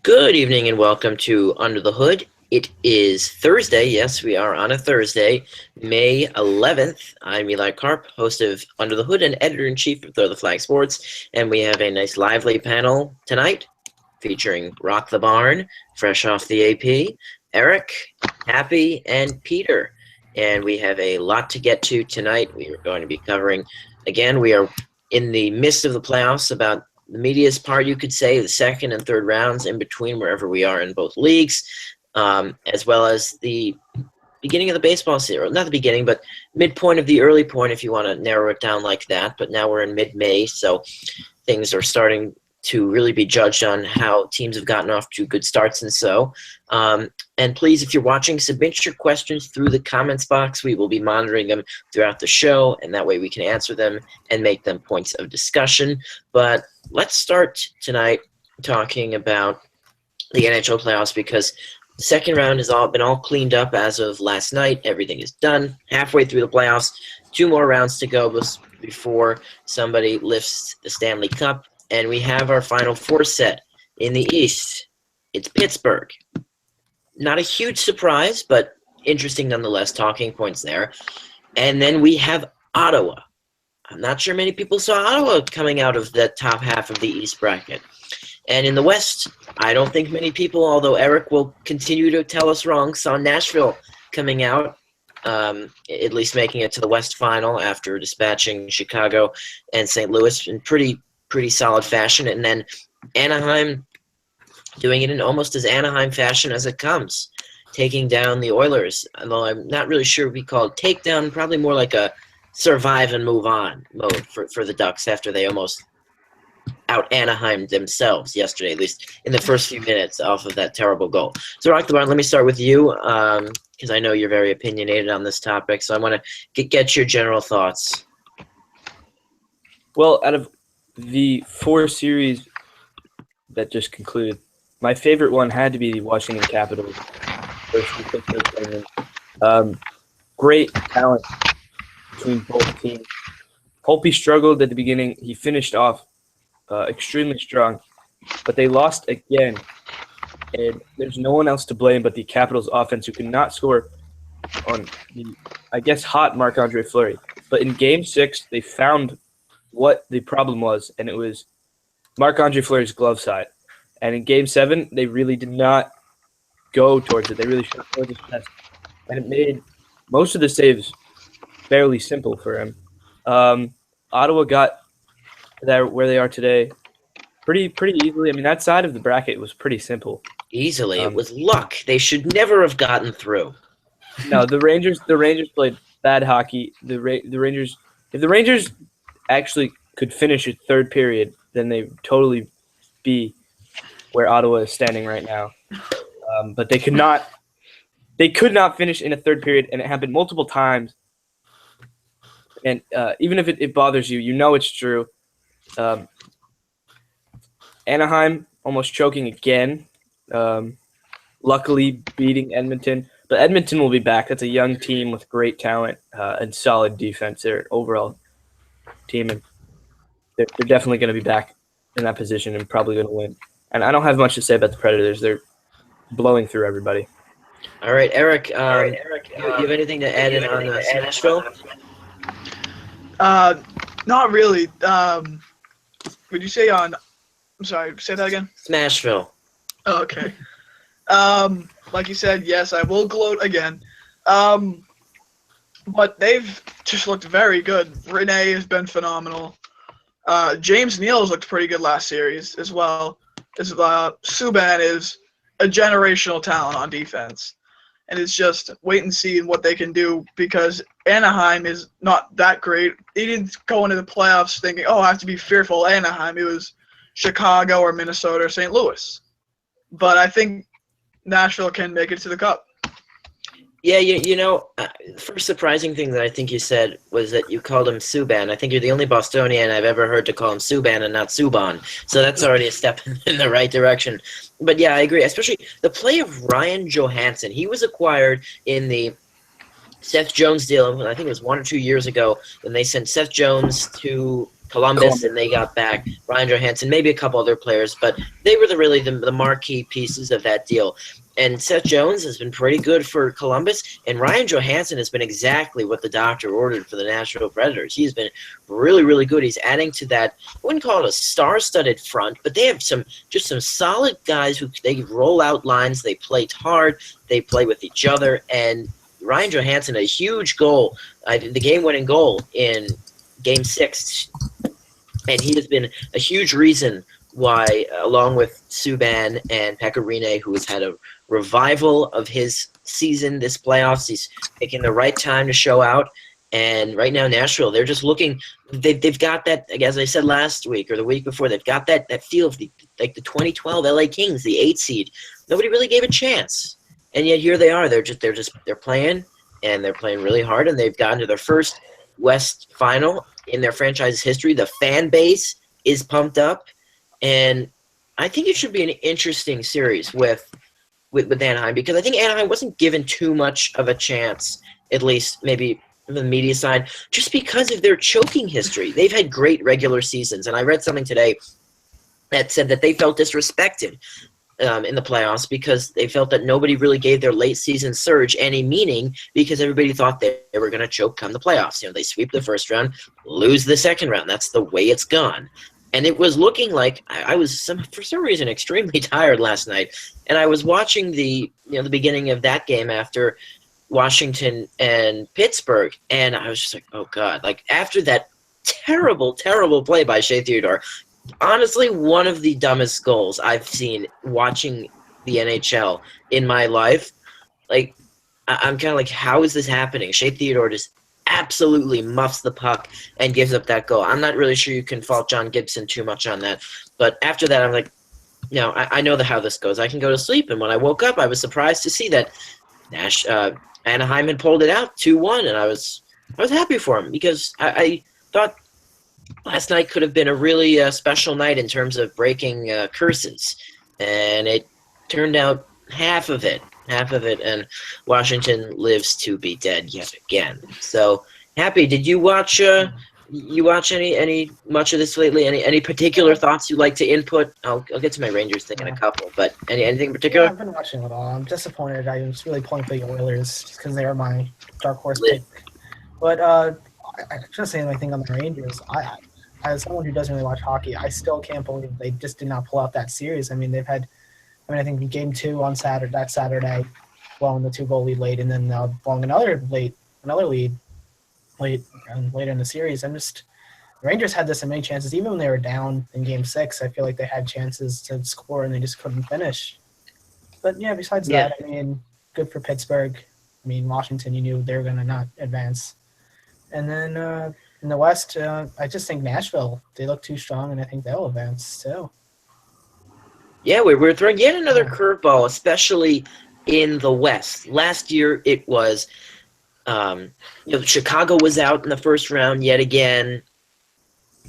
Good evening and welcome to Under the Hood. It is Thursday. Yes, we are on a Thursday, May 11th. I'm Eli Karp, host of Under the Hood and editor-in-chief of Throw the Flag Sports, and we have a nice lively panel tonight featuring Rock the Barn, fresh off the AP, Eric, Happy, and Peter. And we have a lot to get to tonight. We are going to be covering, again, we are in the midst of the playoffs, about the media's part, you could say, the second and third rounds in between wherever we are in both leagues, as well as the beginning of the baseball season. Not the beginning, but midpoint of the early point, if you want to narrow it down like that. But now we're in mid-May, so things are starting to really be judged on how teams have gotten off to good starts and so. And please, if you're watching, submit your questions through the comments box. We will be monitoring them throughout the show, and that way we can answer them and make them points of discussion. But let's start tonight talking about the NHL playoffs, because the second round has been all cleaned up as of last night. Everything is done. Halfway through the playoffs, 2 more rounds to go before somebody lifts the Stanley Cup. And we have our Final Four set in the East. It's Pittsburgh. Not a huge surprise, but interesting nonetheless, talking points there. And then we have Ottawa. I'm not sure many people saw Ottawa coming out of the top half of the East bracket. And in the West, I don't think many people, although Eric will continue to tell us wrong, saw Nashville coming out, at least making it to the West Final after dispatching Chicago and St. Louis in pretty solid fashion. And then Anaheim doing it in almost as Anaheim fashion as it comes, taking down the Oilers. Although I'm not really sure we call it takedown, probably more like a survive and move on mode for the Ducks after they almost out Anaheim themselves yesterday, at least in the first few minutes off of that terrible goal. So, Rock the Barn, let me start with you, because I know you're very opinionated on this topic. So I want to get your general thoughts. Well, out of the 4 series that just concluded, my favorite one had to be the Washington Capitals versus the Pittsburgh Penguins. Great talent between both teams. Holtby struggled at the beginning. He finished off extremely strong, but they lost again. And there's no one else to blame but the Capitals offense, who could not score on the, I guess, hot Marc-Andre Fleury. But in Game 6, they found what the problem was, and it was Marc-Andre Fleury's glove side. And in Game 7, they really did not go towards it. They really shot towards his chest. And it made most of the saves fairly simple for him. Ottawa got there where they are today pretty easily. I mean, that side of the bracket was pretty simple. Easily. It was luck. They should never have gotten through. No, the Rangers played bad hockey. The Rangers, if the Rangers actually could finish a third period, then they would totally be where Ottawa is standing right now. But they could not finish in a third period, and it happened multiple times. And even if it bothers you, you know it's true. Anaheim almost choking again. Luckily beating Edmonton. But Edmonton will be back. That's a young team with great talent and solid defense. They're an overall team, and they're definitely going to be back in that position and probably going to win. And I don't have much to say about the Predators. They're blowing through everybody. All right, Eric. You have anything to add in on Nashville? Not really. Would you say on? I'm sorry. Say that again. Smashville. Oh, okay. Like you said, yes, I will gloat again. But they've just looked very good. Renee has been phenomenal. James Neal has looked pretty good last series as well. Subban is a generational talent on defense. And it's just wait and see what they can do, because Anaheim is not that great. He didn't go into the playoffs thinking, oh, I have to be fearful of Anaheim. It was Chicago or Minnesota or St. Louis. But I think Nashville can make it to the Cup. Yeah, the first surprising thing that I think you said was that you called him Subban. I think you're the only Bostonian I've ever heard to call him Subban and not Subban. So that's already a step in the right direction. But yeah, I agree. Especially the play of Ryan Johansson. He was acquired in the Seth Jones deal, I think it was 1 or 2 years ago, when they sent Seth Jones to Columbus, and they got back Ryan Johansson, maybe a couple other players, but they were really the marquee pieces of that deal. And Seth Jones has been pretty good for Columbus, and Ryan Johansson has been exactly what the doctor ordered for the Nashville Predators. He's been really, really good. He's adding to that. I wouldn't call it a star-studded front, but they have some solid guys who they roll out lines. They play hard. They play with each other, and Ryan Johansson, a huge goal, the game-winning goal in Game 6, and he has been a huge reason why, along with Subban and Pekka Rinne, who has had a revival of his season this playoffs, he's picking the right time to show out. And right now, Nashville, they're just looking. They've got that, as I said last week or the week before. They've got that feel of the 2012 LA Kings, the 8 seed. Nobody really gave a chance, and yet here they are. They're playing, and they're playing really hard, and they've gotten to their first West final in their franchise's history. The fan base is pumped up, and I think it should be an interesting series with Anaheim, because I think Anaheim wasn't given too much of a chance, at least maybe from the media side, just because of their choking history. They've had great regular seasons, and I read something today that said that they felt disrespected in the playoffs because they felt that nobody really gave their late season surge any meaning, because everybody thought they were going to choke come the playoffs. They sweep the first round, lose the second round. That's the way it's gone. And it was looking like I was, for some reason, extremely tired last night, and I was watching the beginning of that game after Washington and Pittsburgh, and I was just like, oh God! Like, after that terrible, terrible play by Shea Theodore, honestly, one of the dumbest goals I've seen watching the NHL in my life. Like, I'm kind of like, how is this happening? Shea Theodore just absolutely muffs the puck and gives up that goal. I'm not really sure you can fault John Gibson too much on that. But after that, I'm like, no, I know how this goes. I can go to sleep. And when I woke up, I was surprised to see that Anaheim had pulled it out 2-1, and I was happy for him, because I thought last night could have been a really special night in terms of breaking curses, and it turned out half of it, and Washington lives to be dead yet again. So happy. Did you watch? You watch any much of this lately? Any particular thoughts you'd like to input? I'll get to my Rangers thing in a couple, but anything in particular? Yeah, I've been watching it all. I'm disappointed. I was really pulling for the Oilers just because they were my dark horse pick. But I shouldn't say anything on the Rangers. I, as someone who doesn't really watch hockey, I still can't believe they just did not pull out that series. I mean, I think in Game 2 on Saturday, blowing the 2-goal lead late, and then blowing another lead later in the series. The Rangers had this in many chances. Even when they were down in Game 6, I feel like they had chances to score, and they just couldn't finish. But, yeah, besides that, I mean, good for Pittsburgh. I mean, Washington, you knew they were going to not advance. And then in the West, I just think Nashville, they look too strong, and I think they'll advance too. Yeah, we're throwing yet another curveball, especially in the West. Last year, it was Chicago was out in the first round yet again,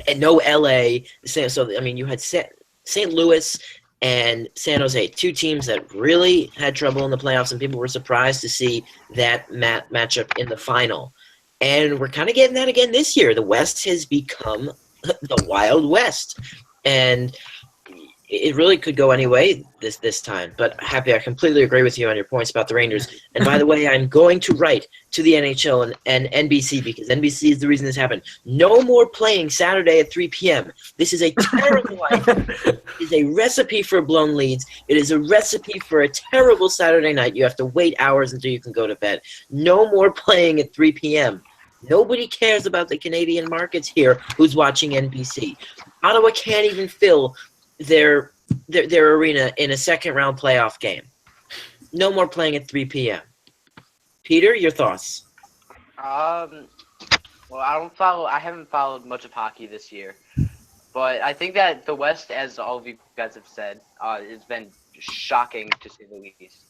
and no LA. So, I mean, you had St. Louis and San Jose, two teams that really had trouble in the playoffs, and people were surprised to see that matchup in the final. And we're kind of getting that again this year. The West has become the Wild West, and it really could go any way this time. But Happy, I completely agree with you on your points about the Rangers. And by the way, I'm going to write to the NHL and NBC, because NBC is the reason this happened. No more playing Saturday at 3 p.m. This is a terrible idea. It is a recipe for blown leads. It is a recipe for a terrible Saturday night. You have to wait hours until you can go to bed. No more playing at 3 p.m. Nobody cares about the Canadian markets here who's watching NBC. Ottawa can't even fill their arena in a second-round playoff game. No more playing at 3 p.m. Peter, your thoughts? Well, I haven't followed much of hockey this year, but I think that the West, as all of you guys have said, it's been shocking to say the least.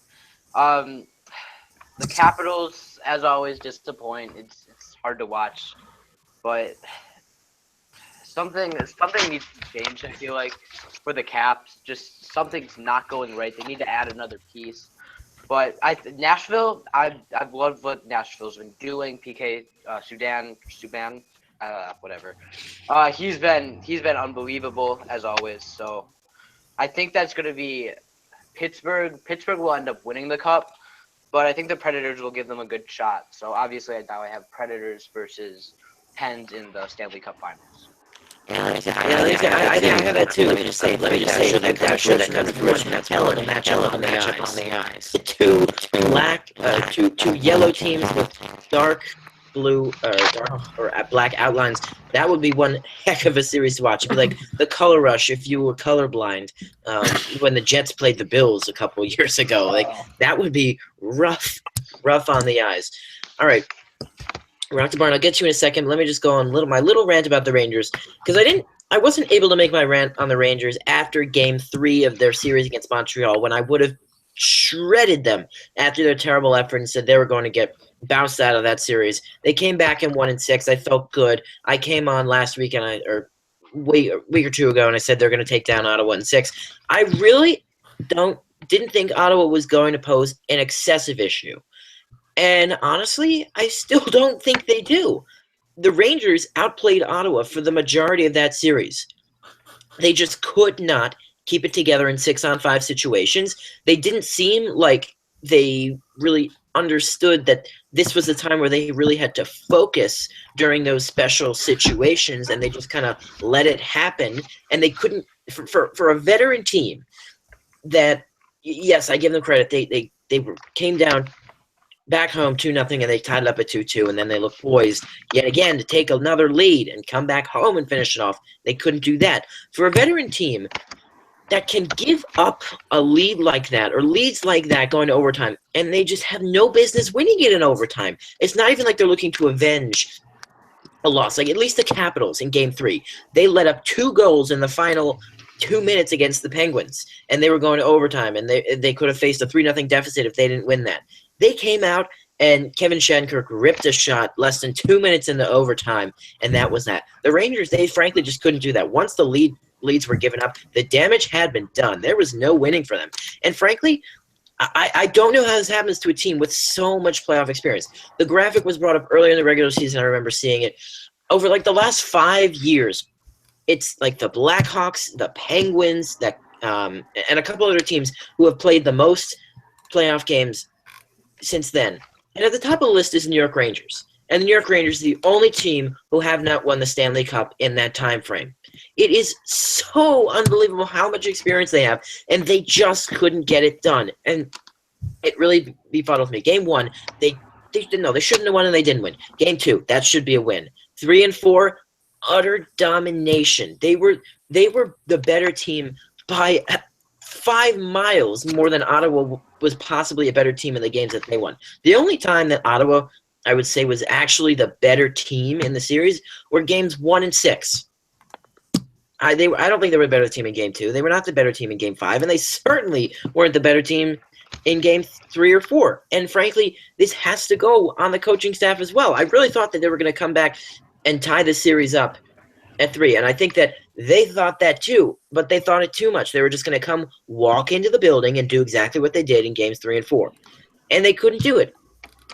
The Capitals, as always, disappoint. It's hard to watch, but something needs to change. I feel like for the Caps, just something's not going right. They need to add another piece. But Nashville, I've loved what Nashville's been doing. PK Subban, whatever. He's been unbelievable as always. So I think that's going to be Pittsburgh. Pittsburgh will end up winning the cup, but I think the Predators will give them a good shot. So obviously, now I have Predators versus Pens in the Stanley Cup Finals. I think I have that too. Let me just say that kind of fruition. That's hell of a matchup on the ice. Two yellow teams with dark blue or black outlines. That would be one heck of a series to watch. It'd be like the Color Rush if you were colorblind when the Jets played the Bills a couple years ago. Like that would be rough on the eyes. All right. Rock the Barn, I'll get to you in a second. Let me just go on my little rant about the Rangers because I wasn't able to make my rant on the Rangers after Game 3 of their series against Montreal when I would have shredded them after their terrible effort and said they were going to get bounced out of that series. They came back in 1-6. I felt good. I came on last week a week or two ago and I said they're going to take down Ottawa in 6. I really didn't think Ottawa was going to pose an excessive issue. And honestly, I still don't think they do. The Rangers outplayed Ottawa for the majority of that series. They just could not keep it together in 6-on-5 situations. They didn't seem like they really understood that this was the time where they really had to focus during those special situations, and they just kind of let it happen. And they couldn't, for a veteran team that, yes, I give them credit, they came down back home 2-0, and they tied it up at 2-2, and then they looked poised yet again to take another lead and come back home and finish it off. They couldn't do that. For a veteran team that can give up a lead like that or leads like that going to overtime, and they just have no business winning it in overtime. It's not even like they're looking to avenge a loss. Like at least the Capitals in Game 3, they let up 2 goals in the final 2 minutes against the Penguins, and they were going to overtime, and they could have faced a 3-0 deficit if they didn't win that. They came out, and Kevin Shattenkirk ripped a shot less than 2 minutes into overtime, and that was that. The Rangers, they frankly just couldn't do that. Once the leads were given up, the damage had been done. There was no winning for them. And frankly, I don't know how this happens to a team with so much playoff experience. The graphic was brought up earlier in the regular season. I remember seeing it. Over like the last 5 years, it's like the Blackhawks, the Penguins, and a couple other teams who have played the most playoff games since then. And at the top of the list is the New York Rangers. And the New York Rangers are the only team who have not won the Stanley Cup in that time frame. It is so unbelievable how much experience they have, and they just couldn't get it done. And it really befuddles me. Game 1, they shouldn't have won, and they didn't win. Game 2, that should be a win. 3 and 4, utter domination. They were the better team by 5 miles more than Ottawa was possibly a better team in the games that they won. The only time that Ottawa, I would say, was actually the better team in the series were games 1 and 6. I don't think they were the better team in Game 2. They were not the better team in Game 5, and they certainly weren't the better team in Game 3 or 4. And frankly, this has to go on the coaching staff as well. I really thought that they were going to come back and tie the series up at 3, and I think that they thought that too, but they thought it too much. They were just going to come walk into the building and do exactly what they did in Games 3 and 4, and they couldn't do it.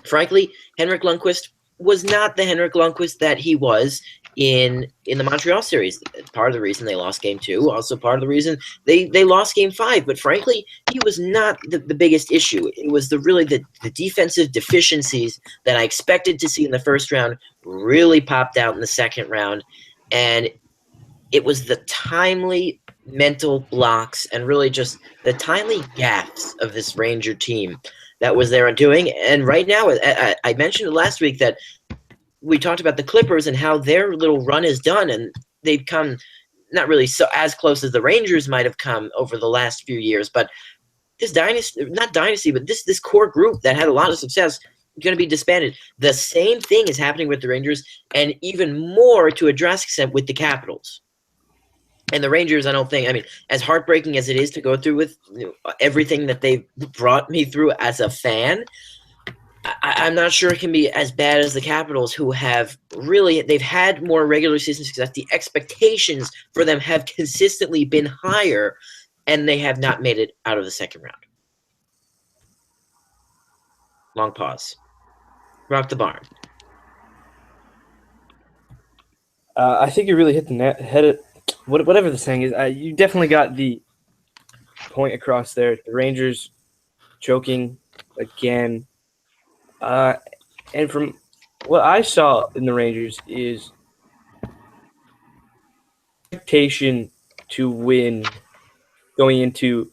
Frankly, Henrik Lundqvist was not the Henrik Lundqvist that he was in the Montreal series. Part of the reason they lost Game 2, also part of the reason they lost Game 5. But frankly, he was not the biggest issue. It was the defensive deficiencies that I expected to see in the first round really popped out in the second round. And it was the timely mental blocks and really just the timely gaffes of this Ranger team that was there doing. And right now, I mentioned last week that we talked about the Clippers and how their little run is done, and they've come not really so as close as the Rangers might have come over the last few years. But this this core group that had a lot of success going to be disbanded. The same thing is happening with the Rangers, and even more to a drastic extent with the Capitals. And the Rangers, I don't think, I mean, as heartbreaking as it is to go through with everything that they've brought me through as a fan, I'm not sure it can be as bad as the Capitals, who have really, they've had more regular season success. The expectations for them have consistently been higher, and they have not made it out of the second round. Long pause. Rock the barn. I think you really hit the head. Whatever the saying is, you definitely got the point across there. The Rangers choking again, and from what I saw in the Rangers is expectation to win going into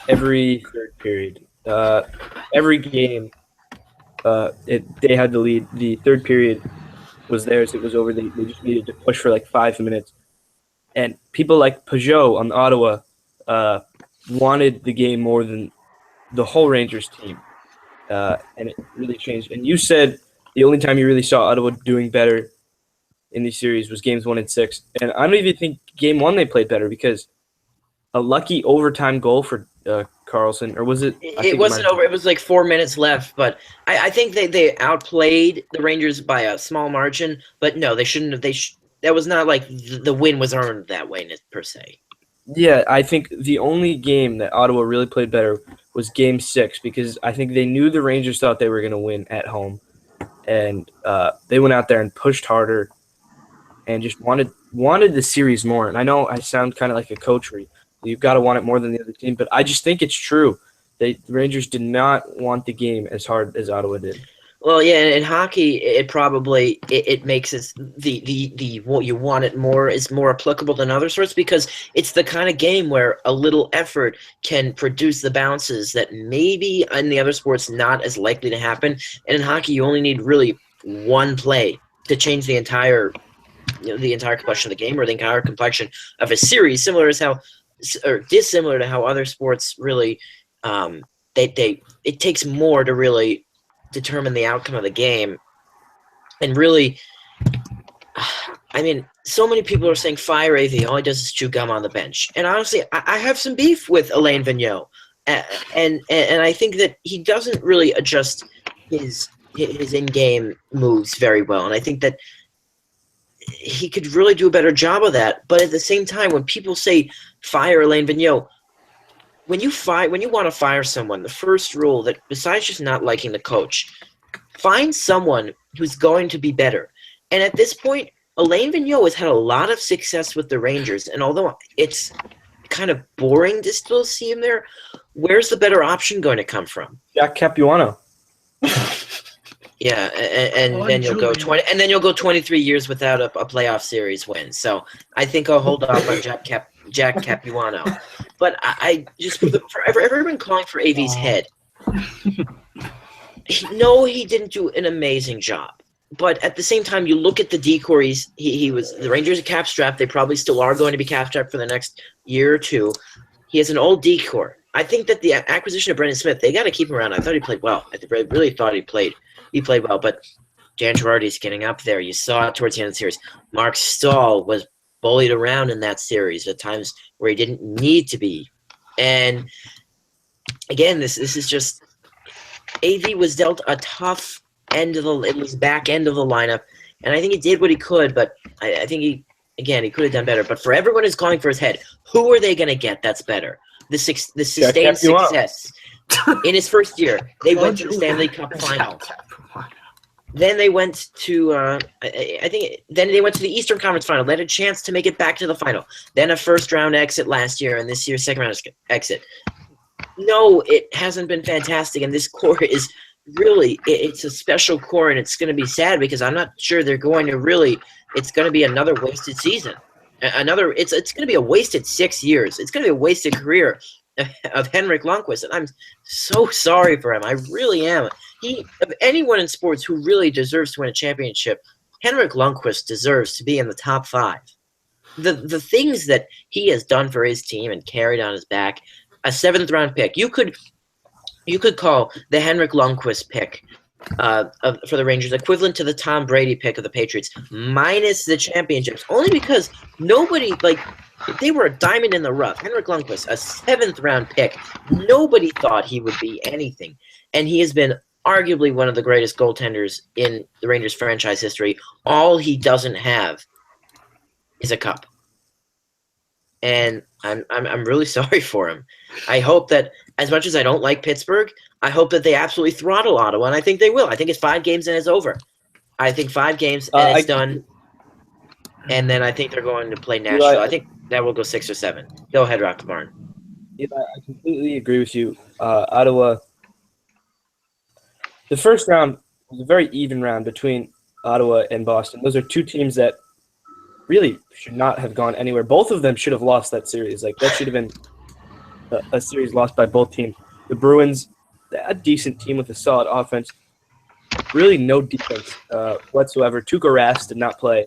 every third period. Every game, they had the lead. The third period was theirs. It was over. They just needed to push for like 5 minutes. And people like Peugeot on Ottawa wanted the game more than the whole Rangers team. And it really changed. And you said the only time you really saw Ottawa doing better in these series was games 1 and 6. And I don't even think game 1 they played better because a lucky overtime goal for Carlson, or was it? It wasn't over. It was like 4 minutes left, but I think they outplayed the Rangers by a small margin. But no, they shouldn't have. That was not like the win was earned that way per se. Yeah, I think the only game that Ottawa really played better was Game 6 because I think they knew the Rangers thought they were going to win at home, and they went out there and pushed harder and just wanted the series more. And I know I sound kind of like a coachery. You've got to want it more than the other team, but I just think it's true. The Rangers did not want the game as hard as Ottawa did. Well, yeah, in hockey, it makes it the what you want it more is more applicable than other sports because it's the kind of game where a little effort can produce the bounces that maybe in the other sports not as likely to happen. And in hockey, you only need really one play to change the entire complexion of the game or the entire complexion of a series. Dissimilar to how other sports really, it takes more to really determine the outcome of the game. And really, I mean, so many people are saying fire AV. All he does is chew gum on the bench. And honestly, I have some beef with Alain Vigneault. And I think that he doesn't really adjust his in-game moves very well. And I think that he could really do a better job of that. But at the same time, when people say fire Alain Vigneault, when you want to fire someone, the first rule that besides just not liking the coach, find someone who's going to be better. And at this point, Alain Vigneault has had a lot of success with the Rangers, and although it's kind of boring to still see him there, where's the better option going to come from? Jack Capuano. Yeah, and then you'll go 23 years without a playoff series win. So I think I'll hold off on Jack Capuano. But I just for everyone calling for AV's head. He didn't do an amazing job. But at the same time, you look at the decor. He was the Rangers are cap strapped. They probably still are going to be cap strapped for the next year or two. He has an old decor. I think that the acquisition of Brendan Smith, they got to keep him around. I thought he played well. I really thought he played well. But Dan Girardi's getting up there. You saw it towards the end of the series. Mark Stahl was bullied around in that series at times where he didn't need to be. And again, this is just AV was dealt a tough back end of the lineup, and I think he did what he could, but I think he could have done better. But for everyone who's calling for his head, who are they going to get that's better? The sustained success in his first year. They went to the Stanley Cup final. Then they went to then they went to the Eastern Conference final. They had a chance to make it back to the final. Then a first round exit last year, and this year's second round exit. No, it hasn't been fantastic, and this core is really it's a special core, and it's going to be sad because I'm not sure they're going to really. It's going to be another wasted season. It's going to be a wasted 6 years. It's going to be a wasted career of Henrik Lundqvist, and I'm so sorry for him. I really am. Of anyone in sports who really deserves to win a championship, Henrik Lundqvist deserves to be in the top 5. The things that he has done for his team and carried on his back, a 7th round pick. You could call the Henrik Lundqvist pick for the Rangers equivalent to the Tom Brady pick of the Patriots, minus the championships, only because nobody they were a diamond in the rough. Henrik Lundqvist, a 7th round pick, nobody thought he would be anything, and he has been arguably one of the greatest goaltenders in the Rangers franchise history. All he doesn't have is a cup, and I'm really sorry for him. I hope that, as much as I don't like Pittsburgh, I hope that they absolutely throttle Ottawa, and I think they will. I think it's 5 games and it's over. I think 5 games and it's done. and then I think they're going to play Eli, Nashville. I think that will go 6 or 7. Go ahead, Rock the Barn. I completely agree with you. Ottawa. The first round was a very even round between Ottawa and Boston. Those are two teams that really should not have gone anywhere. Both of them should have lost that series. Like that should have been a series lost by both teams. The Bruins, a decent team with a solid offense, really no defense whatsoever. Tuukka Rask did not play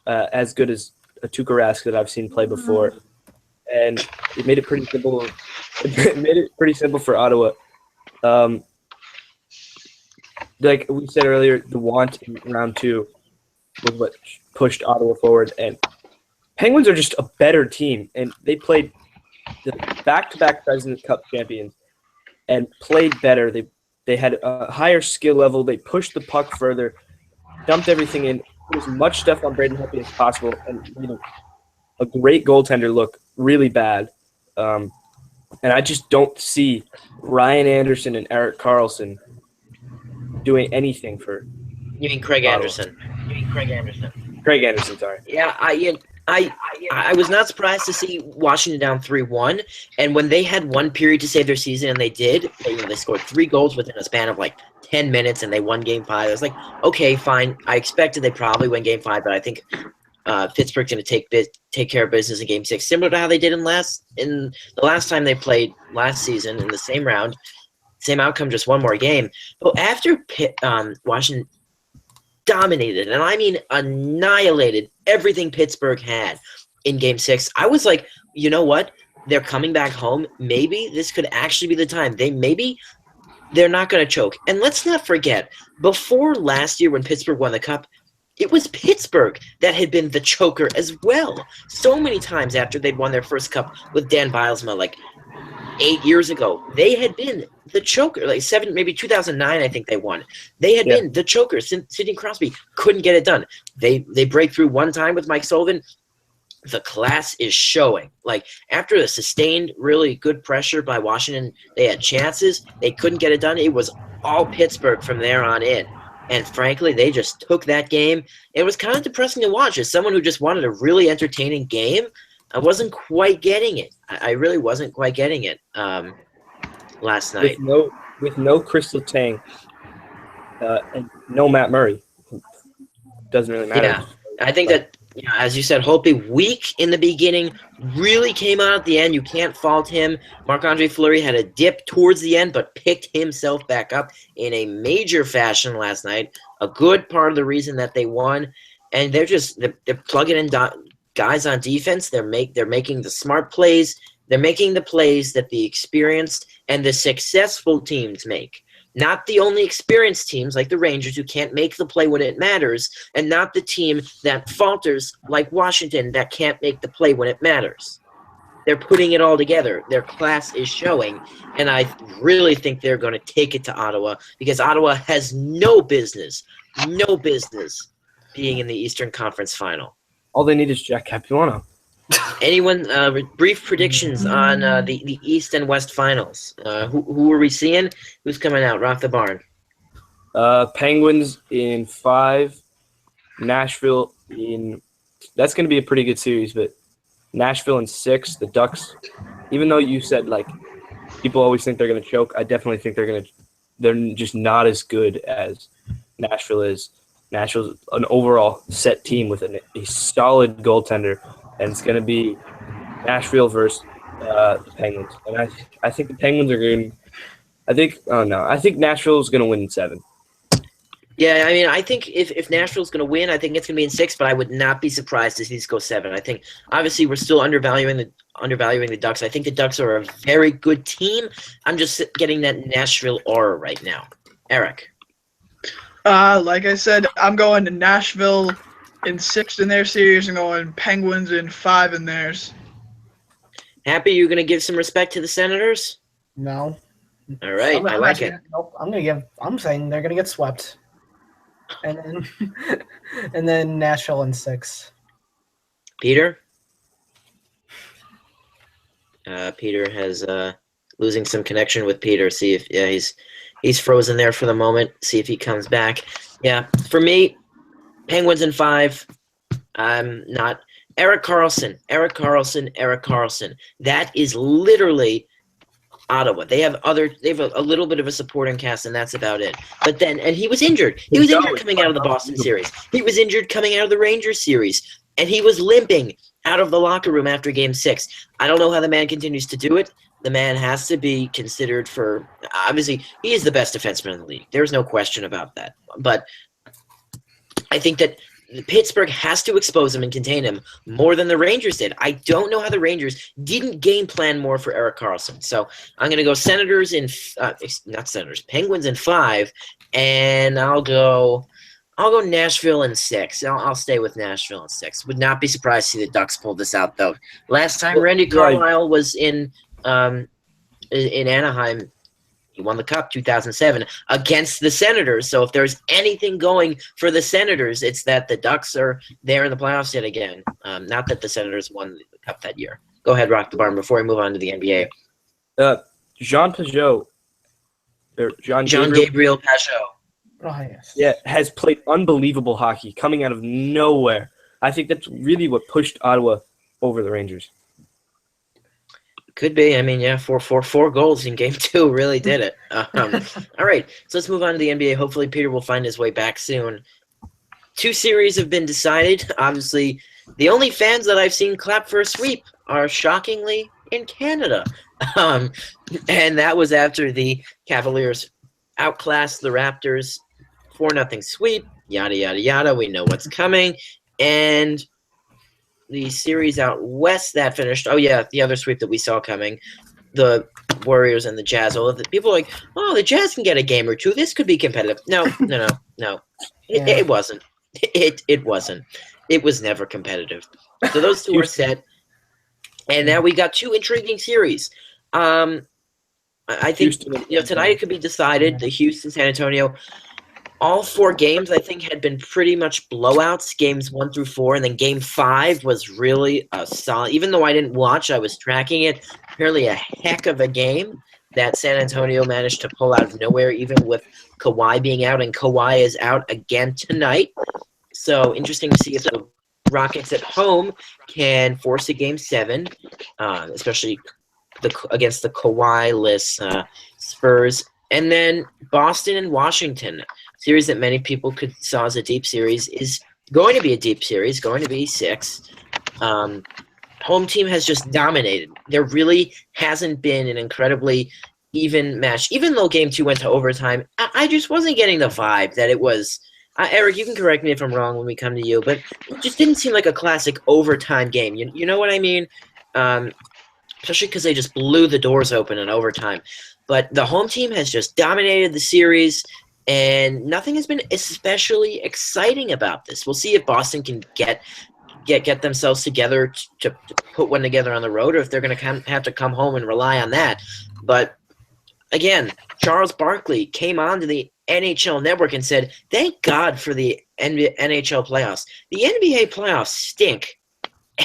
as good as a Tuukka Rask that I've seen play before, and it made it pretty simple. It made it pretty simple for Ottawa. Like we said earlier, the want in round 2 was what pushed Ottawa forward, and Penguins are just a better team, and they played the back-to-back Presidents Cup champions and played better. They had a higher skill level. They pushed the puck further, dumped everything in, put as much stuff on Braden Holtby as possible, and made a great goaltender look really bad. And I just don't see Ryan Anderson and Erik Karlsson doing anything for You mean Craig Ottawa. Anderson? Craig Anderson, sorry. Yeah, I was not surprised to see Washington down 3-1, and when they had one period to save their season, and they did, they scored 3 goals within a span of like 10 minutes, and they won Game 5. I was like, okay, fine. I expected they'd probably win Game 5, but I think Pittsburgh's going to take care of business in Game 6, similar to how they did in the last time they played last season in the same round. Same outcome, just one more game. But after Washington dominated, and I mean annihilated everything Pittsburgh had in Game 6, I was like, you know what? They're coming back home. Maybe this could actually be the time. They're not going to choke. And let's not forget, before last year when Pittsburgh won the Cup, it was Pittsburgh that had been the choker as well. So many times after they'd won their first Cup with Dan Bilesma, like 8 years ago, they had been the choker. Like 2009, I think they won. They had been the choker. Sidney Crosby couldn't get it done. They break through one time with Mike Sullivan. The class is showing. Like after a sustained, really good pressure by Washington, they had chances. They couldn't get it done. It was all Pittsburgh from there on in. And frankly, they just took that game. It was kind of depressing to watch. As someone who just wanted a really entertaining game, I wasn't quite getting it. I really wasn't quite getting it last night. With no Chris Letang and no Matt Murray. Doesn't really matter. Yeah, I think that, as you said, Holtby weak in the beginning, really came out at the end. You can't fault him. Marc-Andre Fleury had a dip towards the end, but picked himself back up in a major fashion last night. A good part of the reason that they won. And they're plugging in guys on defense. They're making the smart plays. They're making the plays that the experienced and the successful teams make. Not the only experienced teams like the Rangers who can't make the play when it matters, and not the team that falters like Washington that can't make the play when it matters. They're putting it all together. Their class is showing, and I really think they're going to take it to Ottawa because Ottawa has no business being in the Eastern Conference Final. All they need is Jack Capuano. Anyone, brief predictions on the East and West Finals? Who are we seeing? Who's coming out? Rock the Barn. Penguins in 5, Nashville in – that's going to be a pretty good series, but Nashville in 6, the Ducks, even though you said, like, people always think they're going to choke, I definitely think they're just not as good as Nashville is. Nashville's an overall set team with a solid goaltender, and it's going to be Nashville versus the Penguins. And I think the Penguins are going to – I think Nashville is going to win in 7. Yeah, I mean, I think if Nashville's going to win, I think it's going to be in 6, but I would not be surprised to see this go 7. I think, obviously, we're still undervaluing the Ducks. I think the Ducks are a very good team. I'm just getting that Nashville aura right now. Eric. Like I said, I'm going to Nashville in 6 in their series and going Penguins in 5 in theirs. Happy you're going to give some respect to the Senators? No. All right, I like it. Nope. I'm saying they're gonna get swept, and then Nashville in 6. Peter. Peter has losing some connection with Peter. See if he's frozen there for the moment. See if he comes back. Yeah, for me, Penguins in 5, I'm not. Eric Carlson. That is literally Ottawa. They have a little bit of a supporting cast, and that's about it. But then, and he was injured. He was injured coming out of the Boston series. He was injured coming out of the Rangers series, and he was limping out of the locker room after Game 6. I don't know how the man continues to do it. The man has to be considered for, obviously, he is the best defenseman in the league. There's no question about that. But I think that Pittsburgh has to expose him and contain him more than the Rangers did. I don't know how the Rangers didn't game plan more for Erik Karlsson. So I'm going to go Penguins in 5, and I'll go Nashville in 6. I'll stay with Nashville in 6. Would not be surprised to see the Ducks pull this out, though. Last time Randy Carlyle was in Anaheim, he won the Cup 2007 against the Senators. So if there's anything going for the Senators, it's that the Ducks are there in the playoffs yet again. Not that the Senators won the Cup that year. Go ahead, Rock the Barn, before we move on to the NBA. Jean Gabriel Pajot. Oh, yes. Yeah, has played unbelievable hockey coming out of nowhere. I think that's really what pushed Ottawa over the Rangers. Could be. I mean, yeah, four goals in Game 2 really did it. All right, so let's move on to the NBA. Hopefully Peter will find his way back soon. 2 series have been decided. Obviously, the only fans that I've seen clap for a sweep are shockingly in Canada. And that was after the Cavaliers outclassed the Raptors 4-0 sweep, yada, yada, yada. We know what's coming. And the series out west that finished, the other sweep that we saw coming, the Warriors and the Jazz. People are like, oh, the Jazz can get a game or 2. This could be competitive. No. It wasn't. It wasn't. It was never competitive. So those 2 are set. And now we got 2 intriguing series. I think tonight it could be decided. The Houston, San Antonio, all 4 games I think had been pretty much blowouts. Games 1 through 4, and then Game 5 was really a solid. Even though I didn't watch, I was tracking it. Apparently, a heck of a game that San Antonio managed to pull out of nowhere, even with Kawhi being out, and Kawhi is out again tonight. So interesting to see if the Rockets at home can force a Game 7, especially against the Kawhi-less Spurs. And then Boston and Washington, series that many people saw as a deep series, is going to be a deep series, going to be 6. Home team has just dominated. There really hasn't been an incredibly even match. Even though Game 2 went to overtime, I just wasn't getting the vibe that it was. Eric, you can correct me if I'm wrong when we come to you, but it just didn't seem like a classic overtime game. You know what I mean? Especially because they just blew the doors open in overtime. But the home team has just dominated the series, and nothing has been especially exciting about this. We'll see if Boston can get themselves together to put one together on the road, or if they're going to have to come home and rely on that. But again, Charles Barkley came onto the NHL Network and said, "Thank God for the NHL playoffs. The NBA playoffs stink,"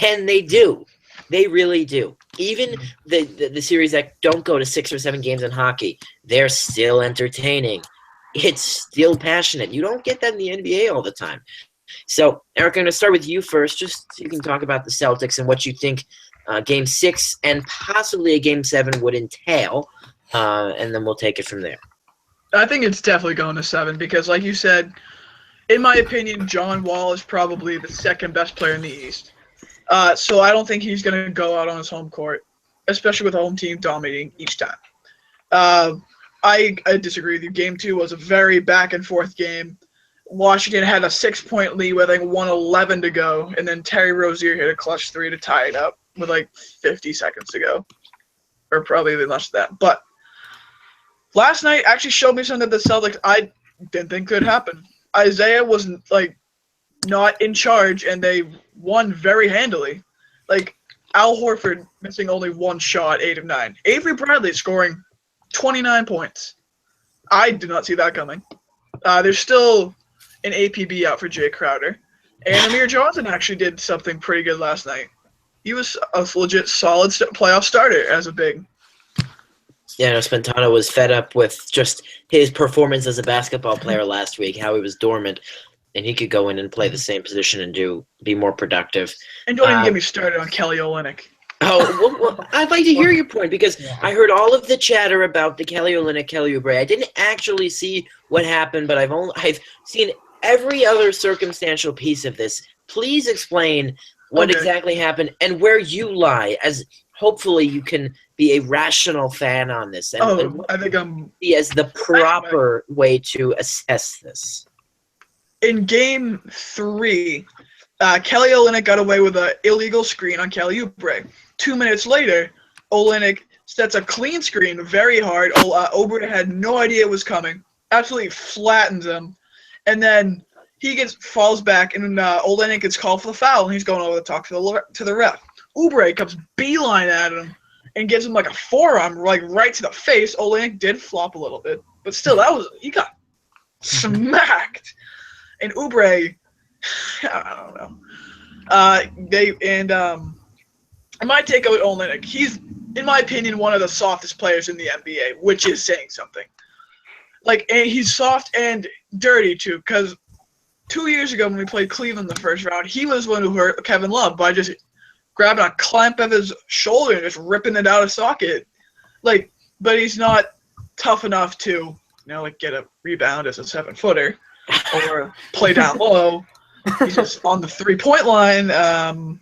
and they do. They really do. Even the series that don't go to 6 or 7 games in hockey, they're still entertaining. It's still passionate. You don't get that in the NBA all the time. So, Eric, I'm going to start with you first, just so you can talk about the Celtics and what you think Game 6 and possibly a Game 7 would entail, and then we'll take it from there. I think it's definitely going to 7 because, like you said, in my opinion, John Wall is probably the second best player in the East. So I don't think he's going to go out on his home court, especially with the home team dominating each time. I disagree with you. Game 2 was a very back-and-forth game. Washington had a 6-point lead with, 1:11 to go, and then Terry Rozier hit a clutch 3 to tie it up with, 50 seconds to go. Or probably less than that. But last night actually showed me something that the Celtics I didn't think could happen. Isaiah was, not in charge, and they won very handily. Al Horford missing only 1 shot, 8 of 9. Avery Bradley scoring 29 points. I did not see that coming. There's still an APB out for Jay Crowder. And Amir Johnson actually did something pretty good last night. He was a legit solid playoff starter as a big. Yeah, Spantano was fed up with just his performance as a basketball player last week, how he was dormant. and he could go in and play the same position and be more productive. And don't even get me started on Kelly Olynyk. Oh, I'd like to hear your point because Yeah. I heard all of the chatter about the Kelly Olynyk, Kelly Oubre. I didn't actually see what happened, but I've seen every other circumstantial piece of this. Please explain what exactly happened and where you lie, as hopefully you can be a rational fan on this. And what I think I'm as the proper way to assess this. in Game 3. Kelly Olynyk got away with an illegal screen on Kelly Oubre. 2 minutes later, Olynyk sets a clean screen very hard. Oubre had no idea it was coming. Absolutely flattens him. And then he falls back, and Olynyk gets called for the foul, and he's going over to talk to the ref. Oubre comes beeline at him and gives him like a forearm, like right to the face. Olynyk did flop a little bit, but still, he got smacked. And Oubre, I don't know. My take of Olynyk, he's, in my opinion, one of the softest players in the NBA, which is saying something. And he's soft and dirty too, because 2 years ago when we played Cleveland the first round, he was the one who hurt Kevin Love by just grabbing a clamp of his shoulder and just ripping it out of socket. But he's not tough enough to, get a rebound as a 7-footer or play down low. He's just on the 3-point line and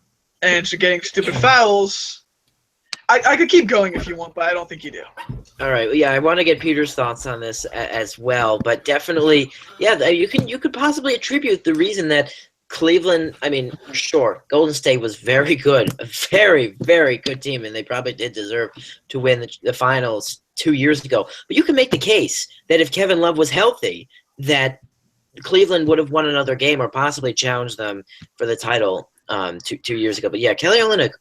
just getting stupid fouls. I could keep going if you want, but I don't think you do. All right. Yeah, I want to get Peter's thoughts on this as well, but definitely, yeah, you could possibly attribute the reason that Cleveland. I mean, sure, Golden State was very good, a very, very good team, and they probably did deserve to win the finals 2 years ago. But you can make the case that if Kevin Love was healthy, that Cleveland would have won another game or possibly challenged them for the title 2 years ago. But yeah, Kelly Olynyk,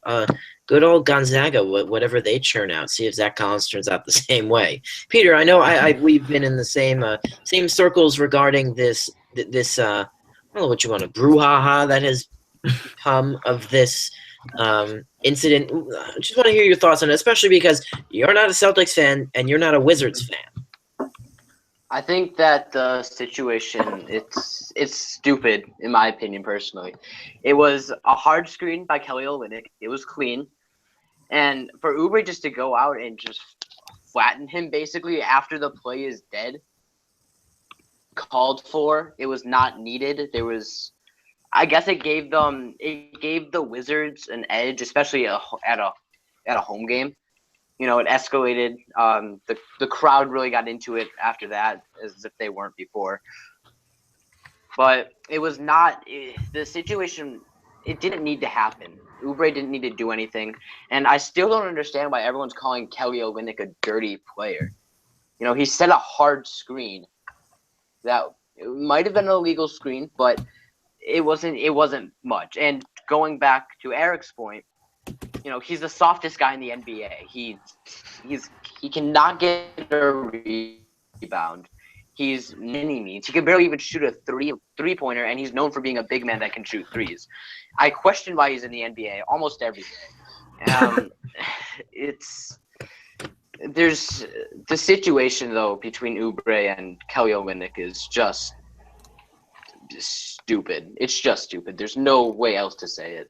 good old Gonzaga, whatever they churn out. See if Zach Collins turns out the same way. Peter, I know we've been in the same circles regarding this I don't know what you want to brouhaha that has come of this incident. I just want to hear your thoughts on it, especially because you're not a Celtics fan and you're not a Wizards fan. I think that the situation, it's stupid, in my opinion, personally. It was a hard screen by Kelly Olynyk. It was clean. And for Oubre just to go out and just flatten him, basically, after the play is dead, called for, it was not needed. I guess it gave the Wizards an edge, especially at a home game. It escalated. The crowd really got into it after that, as if they weren't before. But it was not the situation. It didn't need to happen. Oubre didn't need to do anything, and I still don't understand why everyone's calling Kelly Olynyk a dirty player. He set a hard screen that it might have been an illegal screen, but it wasn't much. And going back to Eric's point, he's the softest guy in the NBA. He cannot get a rebound. He's mini means. He can barely even shoot a three-pointer, and he's known for being a big man that can shoot threes. I question why he's in the NBA almost every day. There's the situation though between Oubre and Kelly Olynyk is just stupid. It's just stupid. There's no way else to say it.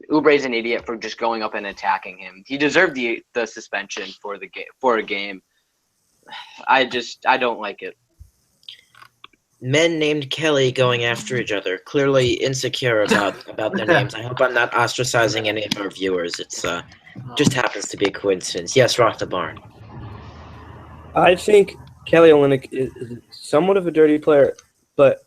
Oubre's an idiot for just going up and attacking him. He deserved the suspension for a game. I don't like it. Men named Kelly going after each other, clearly insecure about their names. I hope I'm not ostracizing any of our viewers. It's just happens to be a coincidence. Yes, Rock the Barn. I think Kelly Olynyk is somewhat of a dirty player, but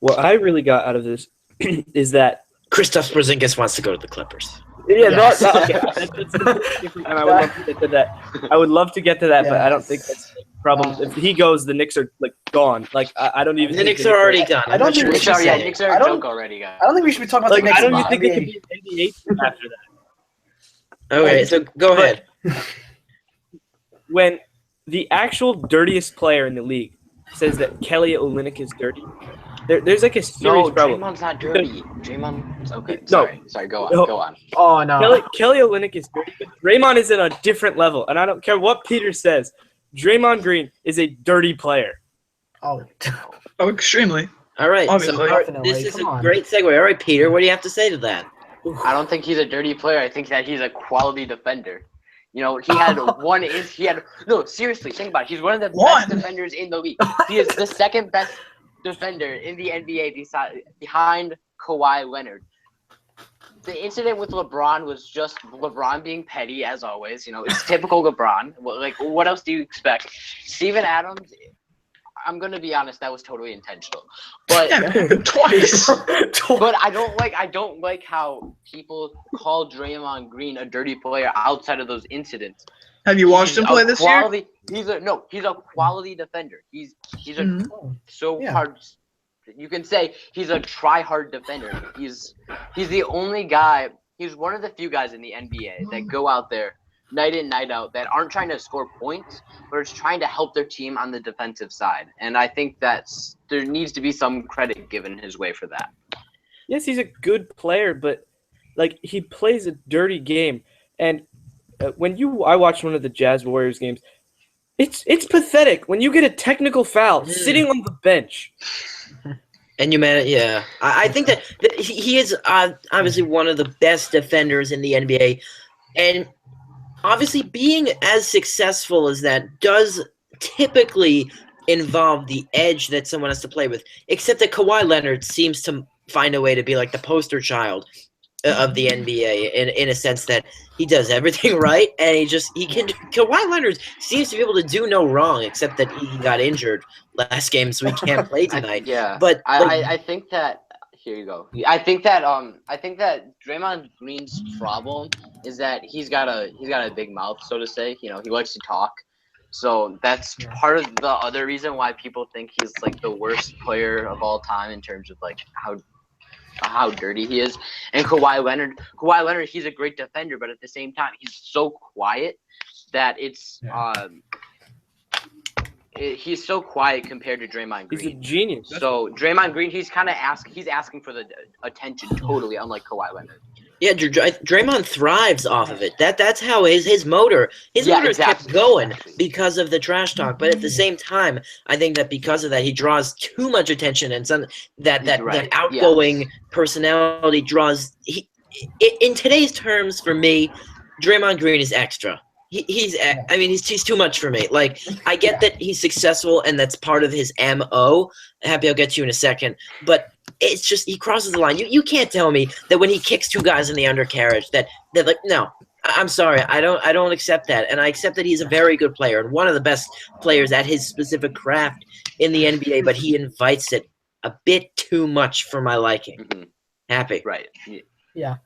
what I really got out of this is that Kristaps Porzingis wants to go to the Clippers. Yeah, Yes. okay. That's different, and I would love to get to that. But I don't think that's the problem. If he goes, the Knicks are gone. I don't even. The Knicks are already done. I don't think we should say. Knicks are a joke already, guys. I don't think we should be talking about the Knicks. I don't a even lot. think they could be an NBA team after that. Okay, so go ahead. When the actual dirtiest player in the league says that Kelly Olynyk is dirty, there's a serious problem. Draymond's not dirty. Draymond's okay. No. Sorry. Go on. No. Go on. Oh no. Kelly Olynyk is dirty, but Draymond is in a different level, and I don't care what Peter says. Draymond Green is a dirty player. Oh. Oh, extremely. All right. So Obviously. all right, Definitely, this is come a on. great segue. All right, Peter, what do you have to say to that? I don't think he's a dirty player. I think that he's a quality defender. You know, he had no, seriously, think about it. He's one of the One? best defenders in the league. He is the second best defender in the NBA behind Kawhi Leonard. The incident with LeBron was just LeBron being petty, as always. You know, it's typical LeBron. Like, what else do you expect? Steven Adams, I'm gonna be honest, that was totally intentional. But Yeah, twice. but I don't like how people call Draymond Green a dirty player outside of those incidents. Have you watched He's him a play this year? quality, He's a quality defender. He's a Mhm. so Yeah. hard. You can say he's a try-hard defender. He's the only guy. He's one of the few guys in the NBA that go out there night in, night out, that aren't trying to score points, but is trying to help their team on the defensive side. And I think there needs to be some credit given his way for that. Yes, he's a good player, but like he plays a dirty game. And I watched one of the Jazz Warriors games. It's pathetic when you get a technical foul sitting on the bench. And I think that he is obviously one of the best defenders in the NBA, and obviously being as successful as that does typically involve the edge that someone has to play with. Except that Kawhi Leonard seems to find a way to be like the poster child of the NBA in a sense that he does everything right, and Kawhi Leonard seems to be able to do no wrong, except that he got injured last game, so he can't play tonight. But I think that here you go. I think that Draymond Green's problem is that he's got a big mouth, so to say. You know, he likes to talk. So that's part of the other reason why people think he's like the worst player of all time in terms of like how dirty he is. And Kawhi Leonard, he's a great defender, but at the same time, he's so quiet that he's so quiet compared to Draymond Green. He's a genius. So Draymond Green, he's asking for the attention totally, unlike Kawhi Leonard. Yeah, Draymond thrives off of it. That's how his motor is kept going because of the trash talk. But at the same time, I think that because of that, he draws too much attention, and that outgoing personality draws. In today's terms, for me, Draymond Green is extra. He's too much for me. Like, I get that he's successful and that's part of his MO. Happy I'll get to you in a second, but it's just he crosses the line. You can't tell me that when he kicks two guys in the undercarriage that like, no, I'm sorry, I don't accept that. And I accept that he's a very good player and one of the best players at his specific craft in the NBA, but he invites it a bit too much for my liking. Mm-hmm. Happy. Right. Yeah.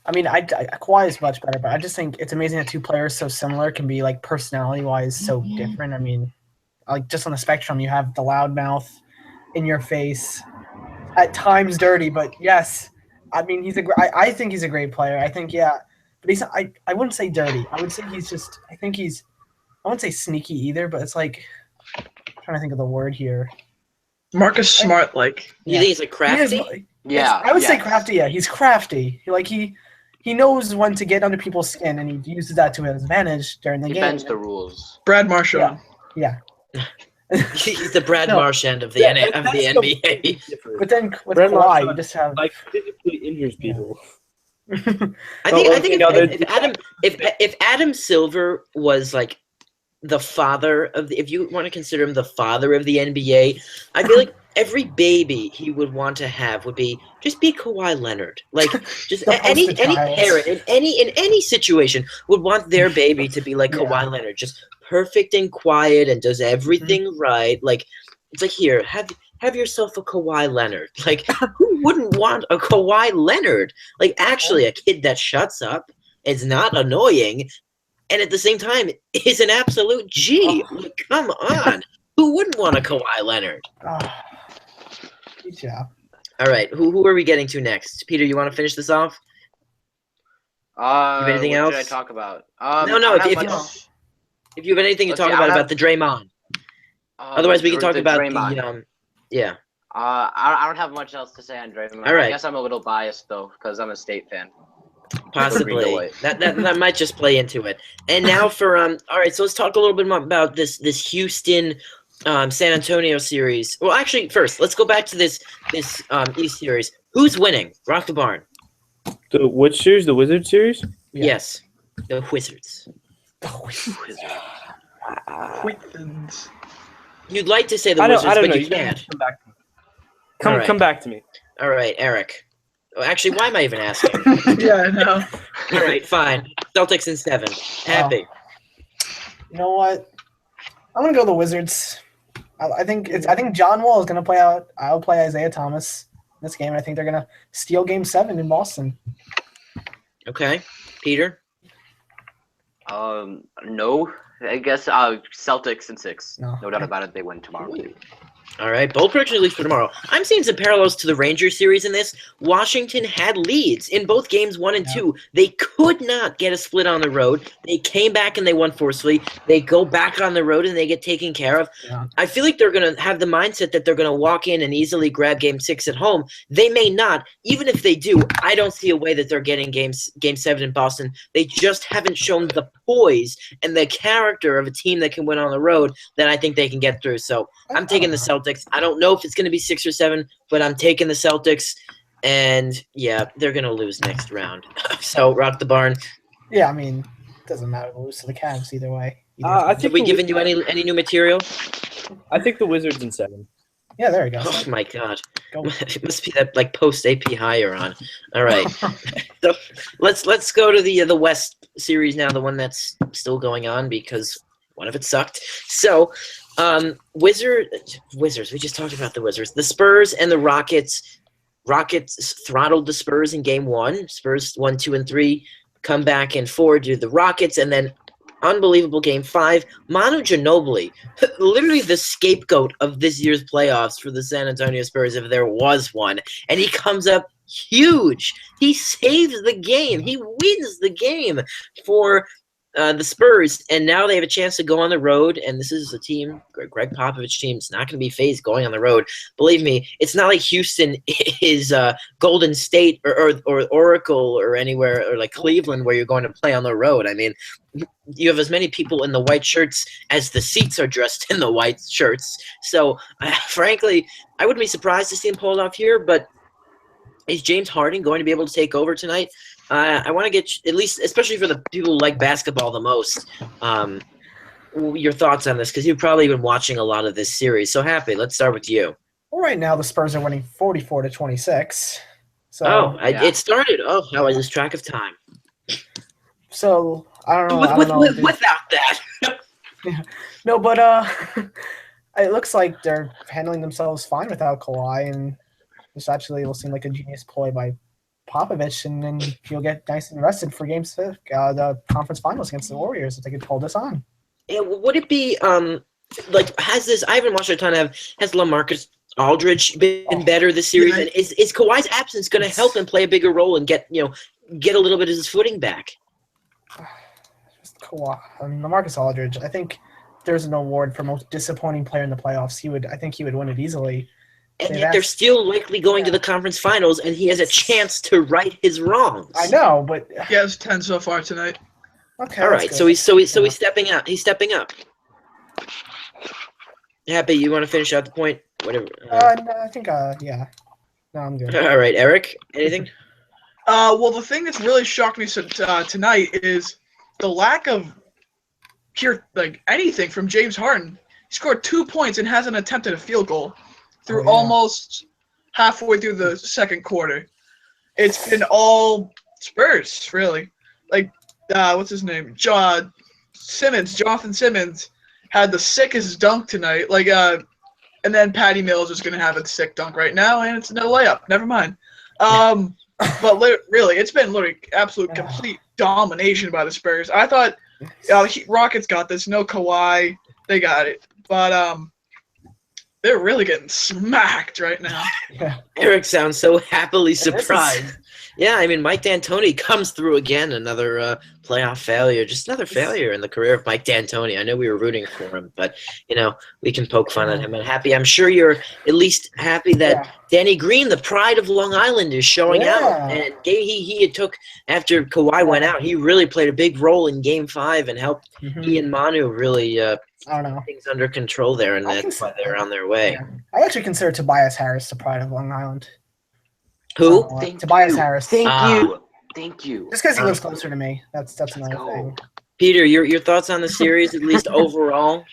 I mean, Kawhi is much better, but I just think it's amazing that two players so similar can be like personality-wise so different. I mean, like just on the spectrum, you have the loudmouth, in your face, at times dirty, but yes, I mean I think he's a great player. I think but he's I wouldn't say dirty. I would say he's just I wouldn't say sneaky either, but it's like I'm trying to think of the word here. Marcus Smart, like. You think he's like crafty? I would say crafty. Yeah, he's crafty. He knows when to get under people's skin, and he uses that to his advantage during the game. He bends the rules. Brad Marchand. Yeah. He's the Brad Marchand of the NBA. But then with Brad Kawhi, Marchand, you just have like physically injures people. I think if Adam Silver was like the father of if you want to consider him the father of the NBA, I feel like every baby he would want to have would be Kawhi Leonard. Like just any parent in any situation would want their baby to be like Kawhi Leonard, just perfect and quiet and does everything right. Like it's like, here, have yourself a Kawhi Leonard. Like, who wouldn't want a Kawhi Leonard? Like, actually, a kid that shuts up, is not annoying, and at the same time is an absolute G. Like, come on. Who wouldn't want a Kawhi Leonard? Good job. All right, who are we getting to next? Peter, you want to finish this off? You have anything else? What should I talk about? No. If you have anything to talk about the Draymond. Otherwise, we can talk about Draymond. I don't have much else to say on Draymond. All right. I guess I'm a little biased though, because I'm a State fan. Possibly. that might just play into it. And now for all right, so let's talk a little bit more about this Houston San Antonio series. Well, actually, first let's go back to this East series. Who's winning? Rock the barn. Which series? The Wizard series? Yeah. Yes, the Wizards. Queens. You'd like to say the I Wizards, don't but know. you You're gonna have can't. to come back to me. All right. Come back to me. All right, Eric. Well, actually, why am I even asking? Yeah, I know. All right, fine. Celtics in 7. Happy. You know what? I'm gonna go the Wizards. I think John Wall is gonna play out. I'll play Isaiah Thomas in this game. I think they're gonna steal Game 7 in Boston. Okay, Peter. No. I guess Celtics in 6. No. No doubt about it. They win tomorrow. All right, bold prediction at least for tomorrow. I'm seeing some parallels to the Rangers series in this. Washington had leads in both games 1 and 2. They could not get a split on the road. They came back and they won forcefully. They go back on the road and they get taken care of. Yeah. I feel like they're going to have the mindset that they're going to walk in and easily grab Game 6 at home. They may not. Even if they do, I don't see a way that they're getting Game 7 in Boston. They just haven't shown the poise and the character of a team that can win on the road that I think they can get through. So I'm taking the Celtics. I don't know if it's going to be 6 or 7, but I'm taking the Celtics. And, yeah, they're going to lose next round. So, rock the barn. Yeah, I mean, it doesn't matter. We'll lose to the Cavs either way. I Have think we given you any new material? I think the Wizards in 7. Yeah, there we go. Oh, my God. Go. It must be that, like, post-AP high you're on. All right. So let's go to the West series now, the one that's still going on because one of it sucked. So, Wizards. We just talked about the Wizards. The Spurs and the Rockets. Rockets throttled the Spurs in Game 1. Spurs 1, 2, and 3 come back in 4 to the Rockets, and then unbelievable Game 5. Manu Ginobili, literally the scapegoat of this year's playoffs for the San Antonio Spurs, if there was one, and he comes up huge. He saves the game. He wins the game for the Spurs, and now they have a chance to go on the road, and this is a team, Greg Popovich team, it's not going to be phased going on the road. Believe me, it's not like Houston is Golden State or Oracle or anywhere, or like Cleveland where you're going to play on the road. I mean, you have as many people in the white shirts as the seats are dressed in the white shirts. So, frankly, I wouldn't be surprised to see him pull it off here, but is James Harden going to be able to take over tonight? I want to get, at least, especially for the people who like basketball the most, your thoughts on this, because you've probably been watching a lot of this series. So, Happy, let's start with you. Well, right now the Spurs are winning 44-26. So, It started. Oh, how I lose track of time. So I don't know. Without that. No, but it looks like they're handling themselves fine without Kawhi, and this actually will seem like a genius ploy by Popovich, and then he'll get nice and rested for Game 6, the conference finals against the Warriors, if they could hold this on. Yeah, would it be like, has this? I haven't watched a ton of. Has LaMarcus Aldridge been better this series? Yeah. And is Kawhi's absence going to help him play a bigger role and get a little bit of his footing back? Kawhi, LaMarcus Aldridge. I think there's an award for most disappointing player in the playoffs. I think he would win it easily. And yet they're still likely going to the conference finals, and he has a chance to right his wrongs. I know, but He has 10 so far tonight. okay. All right, so he's stepping up. He's stepping up. Happy, you want to finish out the point? Whatever. No, I think yeah. No, I'm good. All right, Eric. Anything? Well, the thing that's really shocked me tonight is the lack of anything from James Harden. He scored 2 points and hasn't attempted a field goal through almost halfway through the second quarter. It's been all Spurs, really. What's his name? Jonathan Simmons had the sickest dunk tonight. And then Patty Mills is going to have a sick dunk right now, and it's no layup. Never mind. But really, it's been literally absolute complete domination by the Spurs. I thought Rockets got this. No Kawhi. They got it. But they're really getting smacked right now. Yeah. Eric sounds so happily surprised. Yeah, I mean, Mike D'Antoni comes through again, another playoff failure. Just another failure in the career of Mike D'Antoni. I know we were rooting for him, but, we can poke fun at him. And happy, I'm sure you're at least happy that Danny Green, the pride of Long Island, is showing out. And he took, after Kawhi went out, he really played a big role in Game 5 and helped he and Manu really I don't know. things under control there, and that's why they're on their way. Yeah. I actually consider Tobias Harris the pride of Long Island. Who? Tobias Harris. Thank you. Just because he lives closer to me. That's another thing. Peter, your thoughts on the series, at least overall?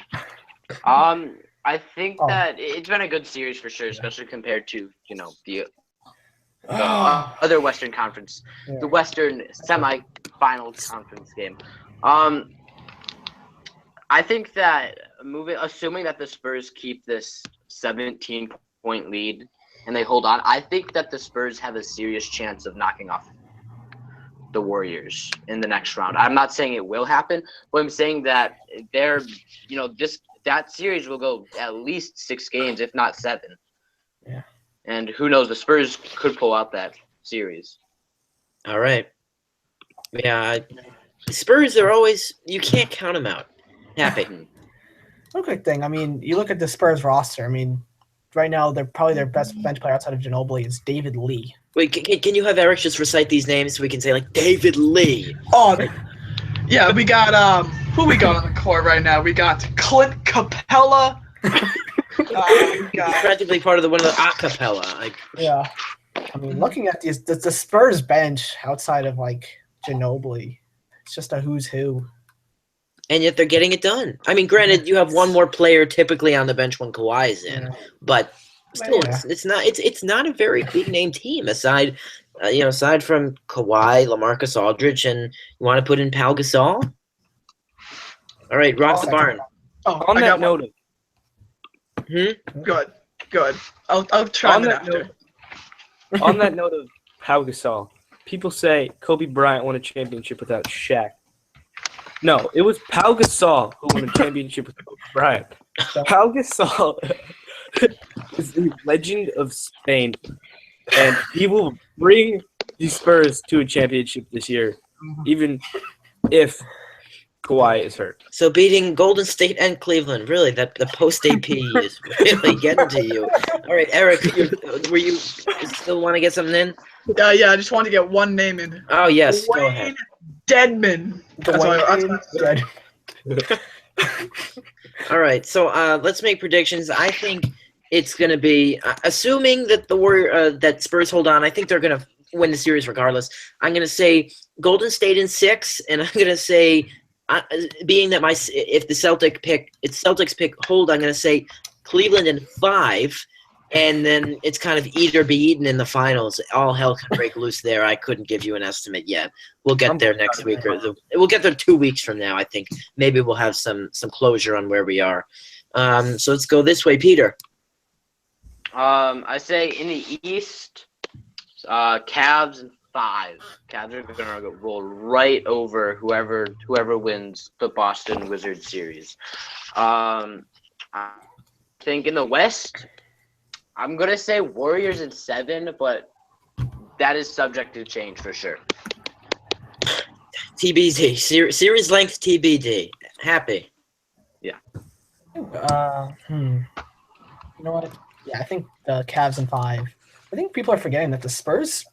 I think that it's been a good series for sure, especially compared to the other Western Conference, the Western semi-finals conference game. I think that assuming that the Spurs keep this 17-point lead and they hold on, I think that the Spurs have a serious chance of knocking off the Warriors in the next round. I'm not saying it will happen, but I'm saying that that series will go at least 6 games, if not 7. Yeah. And who knows, the Spurs could pull out that series. All right. Yeah, Spurs are always, you can't count them out. Happy. One quick thing. I mean, you look at the Spurs roster. I mean, right now, they're probably their best bench player outside of Ginobili is David Lee. Wait, can you have Eric just recite these names so we can say, like, David Lee? Oh, yeah, we got, who we got on the court right now? We got Clint Capella. He's practically part of one of the acapella. Yeah. I mean, looking at the Spurs bench outside of, like, Ginobili, it's just a who's who. And yet they're getting it done. I mean, granted, you have one more player typically on the bench when Kawhi is in, but still, it's not a very big name team aside from Kawhi, LaMarcus Aldridge, and you want to put in Pau Gasol. All right, rock the barn. Oh, On that note, Good. I'll try that after. On that note of Pau Gasol, people say Kobe Bryant won a championship without Shaq. No, it was Pau Gasol who won a championship with Kobe Bryant. Pau Gasol is the legend of Spain, and he will bring the Spurs to a championship this year, even if Kawhi is hurt. So beating Golden State and Cleveland, really, the post AP is really getting to you. All right, Eric, were you still want to get something in? Yeah, I just wanted to get one name in. Oh yes, go ahead. Deadman. All right, so let's make predictions. I think it's going to be, assuming that that Spurs hold on, I think they're going to win the series regardless. I'm going to say Golden State in 6, and I'm going to say, being that if the Celtics pick hold, I'm going to say Cleveland in 5. And then it's kind of eat or be eaten in the finals. All hell can break loose there. I couldn't give you an estimate yet. We'll get there next week, we'll get there 2 weeks from now. I think maybe we'll have some closure on where we are. So let's go this way, Peter. I say in the East, Cavs in 5. Cavs are gonna roll right over whoever wins the Boston Wizards series. I think in the West, I'm going to say Warriors in 7, but that is subject to change for sure. TBD. Series length TBD. Happy. Yeah. You know what? Yeah, I think the Cavs in 5. I think people are forgetting that the Spurs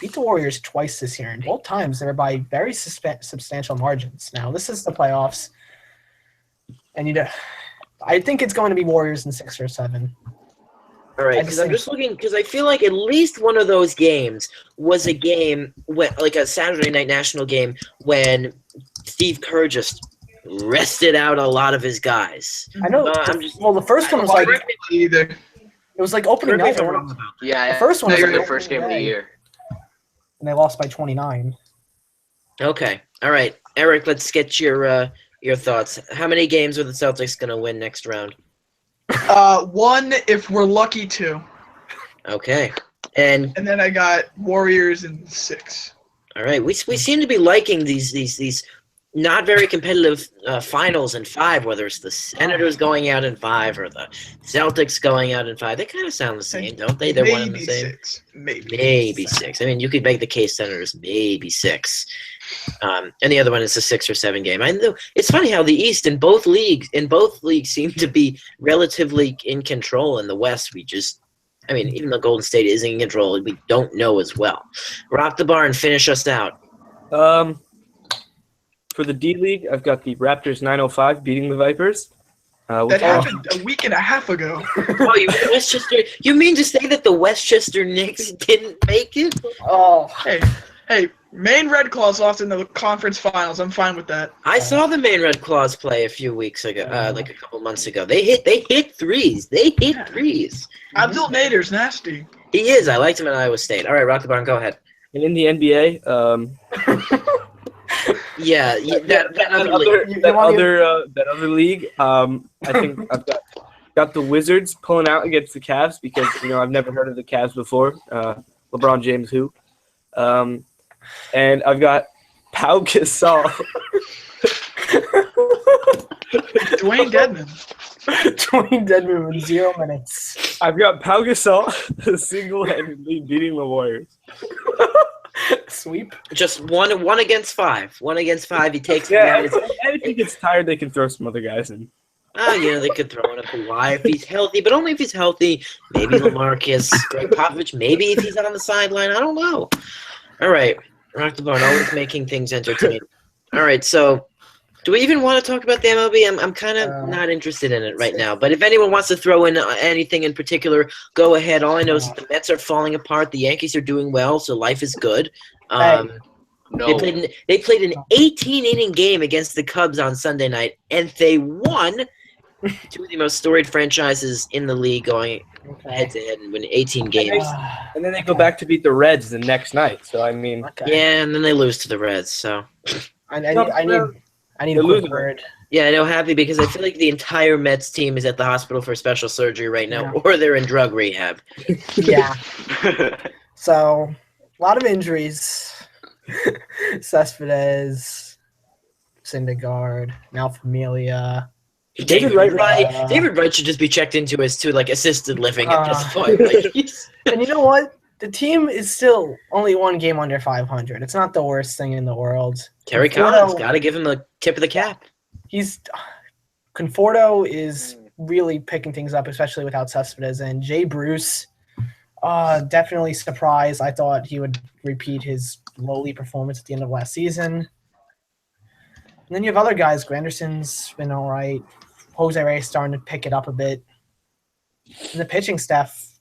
beat the Warriors twice this year, and both times they were by very substantial margins. Now, this is the playoffs, and I think it's going to be Warriors in 6 or 7. All right, because I'm just looking, because I feel like at least one of those games was a game, like a Saturday night national game, when Steve Kerr just rested out a lot of his guys. I know. The first one was like either. It was like opening night. Yeah, the first one was the first game of the year, and they lost by 29. Okay, all right, Eric, let's get your thoughts. How many games are the Celtics going to win next round? 1 if we're lucky 2. Okay. And then I got Warriors in 6. All right. We seem to be liking these not very competitive finals in 5, whether it's the Senators going out in 5 or the Celtics going out in 5. They kind of sound the same, don't they? They're one and the Maybe same. 6. Maybe. Maybe 6. I mean, you could make the case Senators maybe 6. And the other one is a 6 or 7 game. I know it's funny how the East in both leagues seem to be relatively in control. In the West, even though Golden State is in control, we don't know as well. Rock the bar and finish us out. For the D League, I've got the Raptors 905 beating the Vipers. That happened a week and a half ago. Oh, you mean Westchester? You mean to say that the Westchester Knicks didn't make it? Oh, Hey, Maine Red Claws lost in the conference finals. I'm fine with that. I saw the Maine Red Claws play a few weeks ago, like a couple months ago. They hit threes. Abdul Nader's nasty. He is. I liked him at Iowa State. All right, Rock the Barn, go ahead. And in the NBA, that other league, I think I've got the Wizards pulling out against the Cavs because I've never heard of the Cavs before. LeBron James, who? And I've got Pau Gasol. Dwayne Dedman. Dwayne Dedman with 0 minutes. I've got Pau Gasol single-handedly beating the Warriors. Sweep. Just one against 5. 1 against 5. He takes Yeah, them. and if he gets tired, they can throw some other guys in. They could throw in a Kawhi if he's healthy, but only if he's healthy. Maybe LaMarcus, Greg Popovich, maybe if he's on the sideline. I don't know. All right. Rock the Barn, always making things entertaining. All right, so do we even want to talk about the MLB? I'm kind of not interested in it right now. But if anyone wants to throw in anything in particular, go ahead. All I know is that the Mets are falling apart. The Yankees are doing well, so life is good. No. They played an 18-inning game against the Cubs on Sunday night, and they won. 2 of the most storied franchises in the league going head-to-head and win 18 games. And then they go back to beat the Reds the next night. So, I mean. Yeah, and then they lose to the Reds, so. I need a quick word. Yeah, I know, happy because I feel like the entire Mets team is at the hospital for special surgery right now, or they're in drug rehab. Yeah. So, a lot of injuries. Cespedes, Syndergaard, now Familia. David Wright should just be checked into as assisted living at this point. And you know what? The team is still only 1 game under 500. It's not the worst thing in the world. Terry Collins, got to give him the tip of the cap. Conforto is really picking things up, especially without Cespedes. And Jay Bruce, definitely surprised. I thought he would repeat his lowly performance at the end of last season. And then you have other guys. Granderson's been all right. Jose Reyes starting to pick it up a bit. And the pitching staff,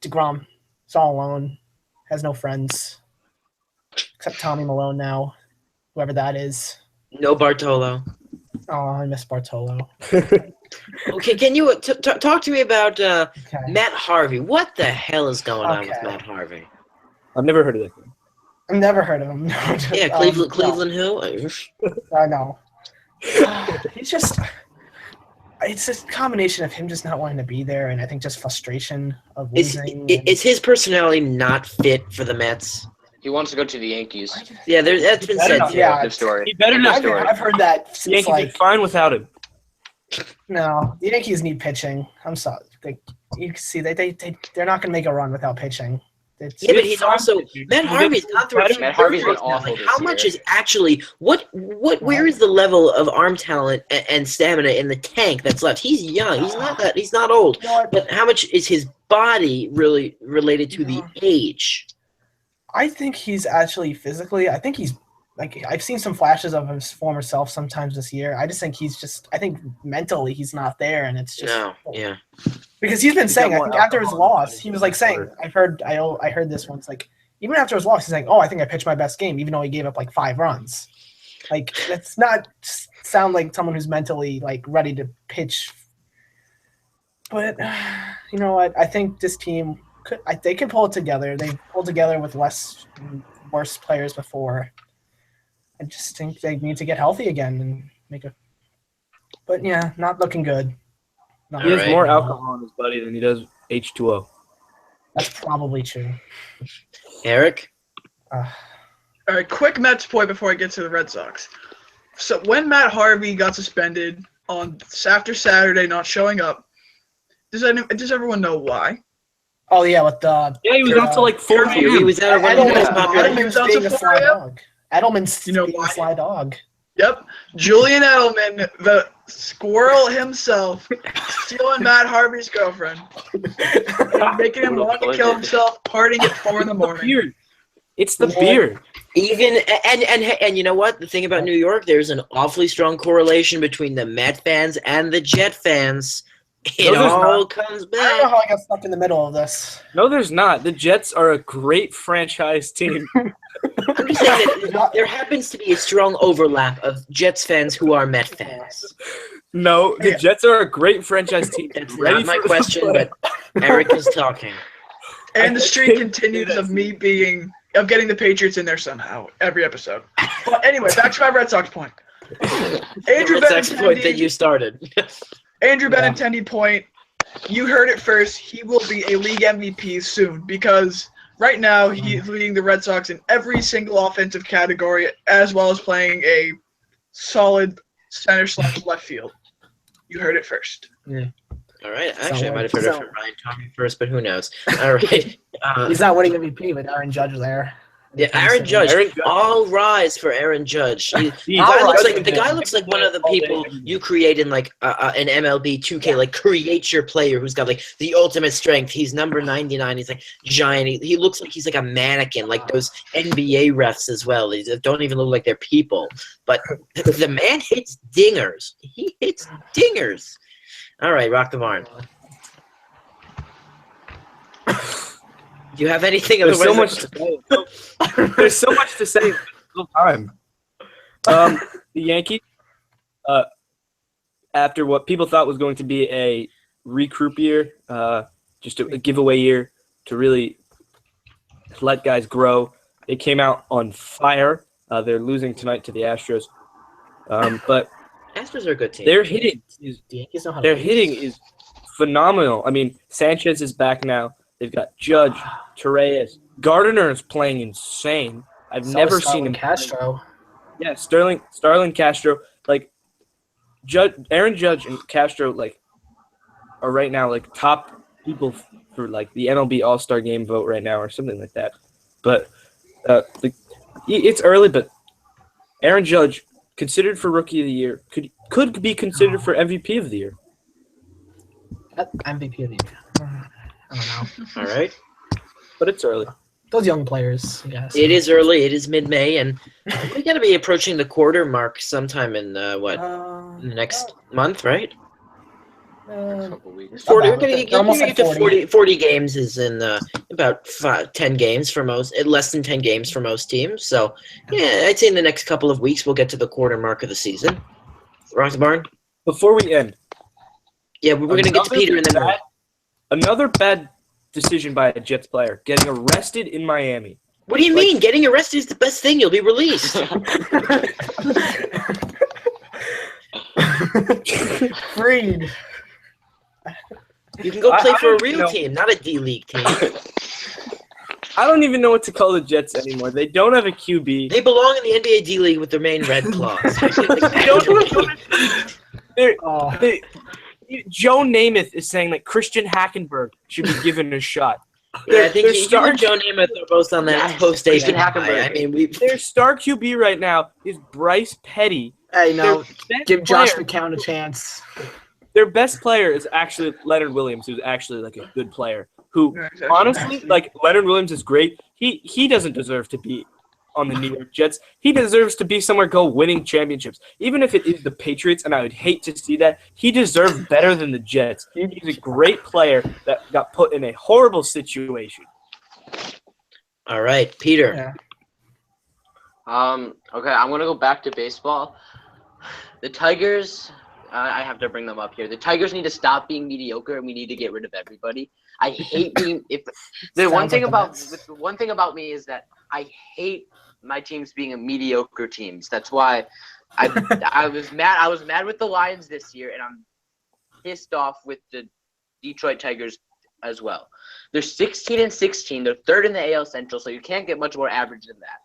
DeGrom, it's all alone. Has no friends. Except Tommy Malone now. Whoever that is. No Bartolo. Oh, I miss Bartolo. Okay, can you talk to me about Matt Harvey? What the hell is going on with Matt Harvey? I've never heard of that guy. I've never heard of him. Yeah, Cleveland who? I know. He's just – it's a combination of him just not wanting to be there and I think just frustration of losing. Is his personality not fit for the Mets? He wants to go to the Yankees. Yeah, that's been said too. Yeah, Story. He better not. I've heard that The since Yankees are fine without him. No, the Yankees need pitching. I'm sorry. You can see they're not going to make a run without pitching. But he's also Matt Harvey's gone through. Matt Harvey's been awful. How much is actually where is the level of arm talent and stamina in the tank that's left? He's young. He's not old. But how much is his body really related to the age? I think he's actually physically. I think he's I've seen some flashes of his former self sometimes this year. I just think I think mentally he's not there, and it's just because he's been saying. I think after his loss, he was saying. I heard this once. Even after his loss, he's like, "Oh, I think I pitched my best game," even though he gave up 5 runs. That's not sound like someone who's mentally ready to pitch. But you know what? I think this team they can pull it together. They pulled together with worse players before. I just think they need to get healthy again and make a. But yeah, not looking good. He has more alcohol in his body than he does H2O. That's probably true. Eric? All right, quick Mets point before I get to the Red Sox. So when Matt Harvey got suspended after Saturday, not showing up, does everyone know why? Oh yeah, with the Yeah, he was out till like 4 Curfew. He p.m. was out of one of the most popular. Edelman's being a sly dog. Edelman's You know being why? a sly dog. Yep, Julian Edelman, the squirrel himself, stealing Matt Harvey's girlfriend, and making him want to kill himself, partying at 4 in the morning. Beard. It's the beard. Even and you know what? The thing about New York, there's an awfully strong correlation between the Met fans and the Jet fans. It No, there's all not. comes I don't know back. how I got stuck in the middle of this. No, there's not. The Jets are a great franchise team. I'm just saying that there happens to be a strong overlap of Jets fans who are Met fans. No, the Jets are a great franchise team. That's Ready not my for the question, play. but Eric is talking. And the streak continues of me getting the Patriots in there somehow every episode. But anyway, back to my Red Sox point. Andrew The Red Sox point that you started. Andrew Benintendi point. You heard it first. He will be a league MVP soon because right now he's leading the Red Sox in every single offensive category, as well as playing a solid center/left field. You heard it first. All right. Actually, I might have heard it from Ryan talking first, but who knows? All right. He's not winning MVP, but Aaron Judge is there. Yeah, Aaron Judge. All rise for Aaron Judge. The guy looks like one of the people you create in like an MLB 2K. Like create your player who's got like the ultimate strength. He's number 99. He's like giant. He looks like he's like a mannequin, like those NBA refs as well. They don't even look like they're people. But the man hits dingers. He hits dingers. All right, rock the barn. Do you have anything? There's so much to say. There's so much to say. No time. The Yankees, after what people thought was going to be a recruit year, just a giveaway year to really let guys grow, they came out on fire. They're losing tonight to the Astros, but Astros are a good team. their hitting is phenomenal. I mean, Sanchez is back now. They've got Judge, Torreyes. Gardner is playing insane. I've never seen him. Castro. Yeah, Starlin Castro. Like, Aaron Judge and Castro, like, are right now, like, top people for, like, the MLB All-Star Game vote right now or something like that. But, it's early, but Aaron Judge, considered for Rookie of the Year, could be considered for MVP of the Year. MVP of the year. I don't know. All right. But it's early. Those young players, yes. It is early. It is mid-May, and we got to be approaching the quarter mark sometime in in the next month, right? Couple weeks. 40. About We're it. going Almost to like get to 40. 40 games is in about 10 games for most, less than 10 games for most teams. So, yeah, I'd say in the next couple of weeks we'll get to the quarter mark of the season. Rock the barn. Before we end, Yeah, we're going to get to Peter in the minute. Another bad decision by a Jets player, getting arrested in Miami. What do you mean? Getting arrested is the best thing. You'll be released. Freed. You can go play I for a don't real know. team, not a D-League team. I don't even know what to call the Jets anymore. They don't have a QB. They belong in the NBA D-League with their main red claws. They're- Oh, Joe Namath is saying that Christian Hackenberg should be given a shot. Yeah, I think Their you star- and Joe Namath are both on that Yes, post-station Christian high. Hackenberg. I mean, Their star QB right now is Bryce Petty. hey, no. Their best Give Josh player- McCown a chance. Their best player is actually Leonard Williams, who's actually like a good player. Who Yeah, exactly. honestly, like Leonard Williams is great. He doesn't deserve to be on the New York Jets. He deserves to be somewhere winning championships. Even if it is the Patriots, and I would hate to see that, he deserves better than the Jets. He's a great player that got put in a horrible situation. all right, Peter. Yeah. Okay, I'm gonna go back to baseball. The Tigers, I have to bring them up here. The Tigers need to stop being mediocre, and we need to get rid of everybody. I hate being. The one Sounds thing like the about Mets. the one thing about me is that I hate my teams being a mediocre teams. That's why I was mad. I was mad with the Lions this year, and I'm pissed off with the Detroit Tigers as well. They're 16-16. They're third in the AL Central, so you can't get much more average than that.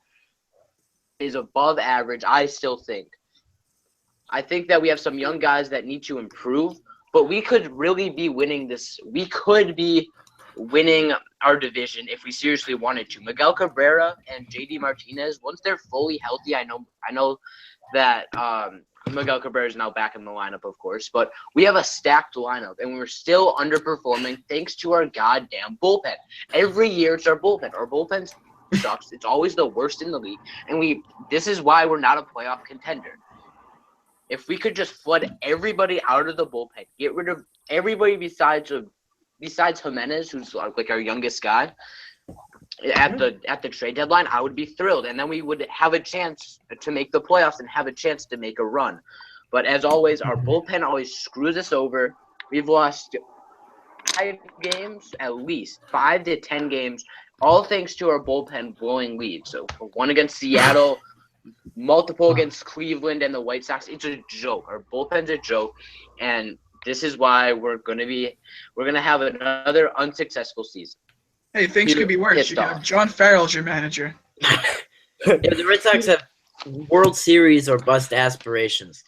Is above average, I still think. I think that we have some young guys that need to improve, but we could really be winning this. We could be winning our division if we seriously wanted to. Miguel Cabrera and JD Martinez, once they're fully healthy, I know that Miguel Cabrera is now back in the lineup, of course, but we have a stacked lineup, and we're still underperforming thanks to our goddamn bullpen. Every year it's our bullpen. Our bullpen sucks. It's always the worst in the league, and this is why we're not a playoff contender. If we could just flood everybody out of the bullpen, get rid of everybody besides Jimenez, who's like our youngest guy, at the trade deadline, I would be thrilled, and then we would have a chance to make the playoffs and have a chance to make a run. But as always, our bullpen always screws us over. We've lost 5 games, at least 5 to 10 games, all thanks to our bullpen blowing leads. So one against Seattle, multiple against Cleveland and the White Sox. It's a joke. Our bullpen's a joke, and this is why we're gonna have another unsuccessful season. Hey, things could be worse. You got John Farrell as your manager. Yeah, the Red Sox have World Series or bust aspirations.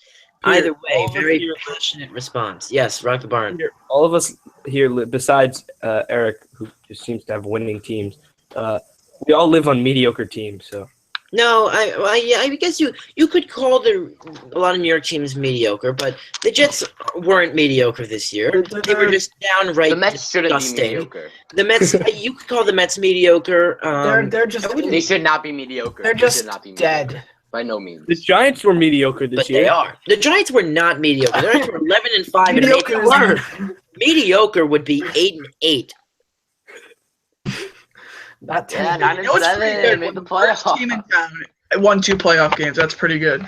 Either way, very passionate response. Yes, rock the barn. All of us here, besides Eric, who just seems to have winning teams, we all live on mediocre teams. So No, I guess you could call a lot of New York teams mediocre, but the Jets weren't mediocre this year. They were just downright The Mets shouldn't be disgusting. mediocre. The Mets, you could call the Mets mediocre. They're just They should not be mediocre. they're They just should not be dead. mediocre. By no means. the Giants were mediocre this But year. they are. The Giants were not mediocre. The Giants were 11-5 and Mediocre mediocre. Mediocre would be 8-8. Not 10. Yeah, 9 and You know what's pretty 7. good? Made the First playoffs. team in town won 2 playoff games. That's pretty good.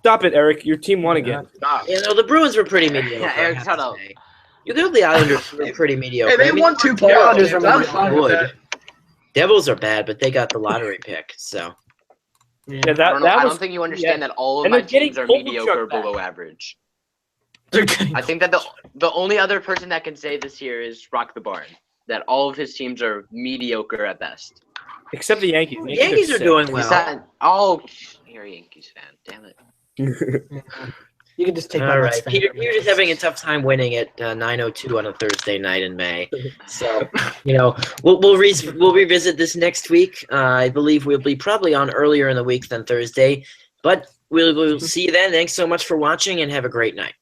Stop it, Eric. Your team won again. Stop. You know, the Bruins were pretty mediocre. Yeah, I Eric, have shut to up. say. You know, the Islanders were pretty mediocre. Hey, they won 2 playoff Islanders games. are I'm really fine with that. Devils are bad, but they got the lottery pick. So Yeah, I that don't was. think you understand that all of And my they're getting teams are Kovalchuk mediocre back. below average. They're getting I think that the only other person that can say this here is Rock the Barn. That all of his teams are mediocre at best. Except the Yankees. the Yankees are sick. doing He's well. not- oh, you're a Yankees fan. Damn it. You can just take All my right, Mets fan. Peter's having a tough time winning at 9:02 on a Thursday night in May. So, you know, we'll revisit this next week. I believe we'll be probably on earlier in the week than Thursday, but we'll see you then. Thanks so much for watching, and have a great night.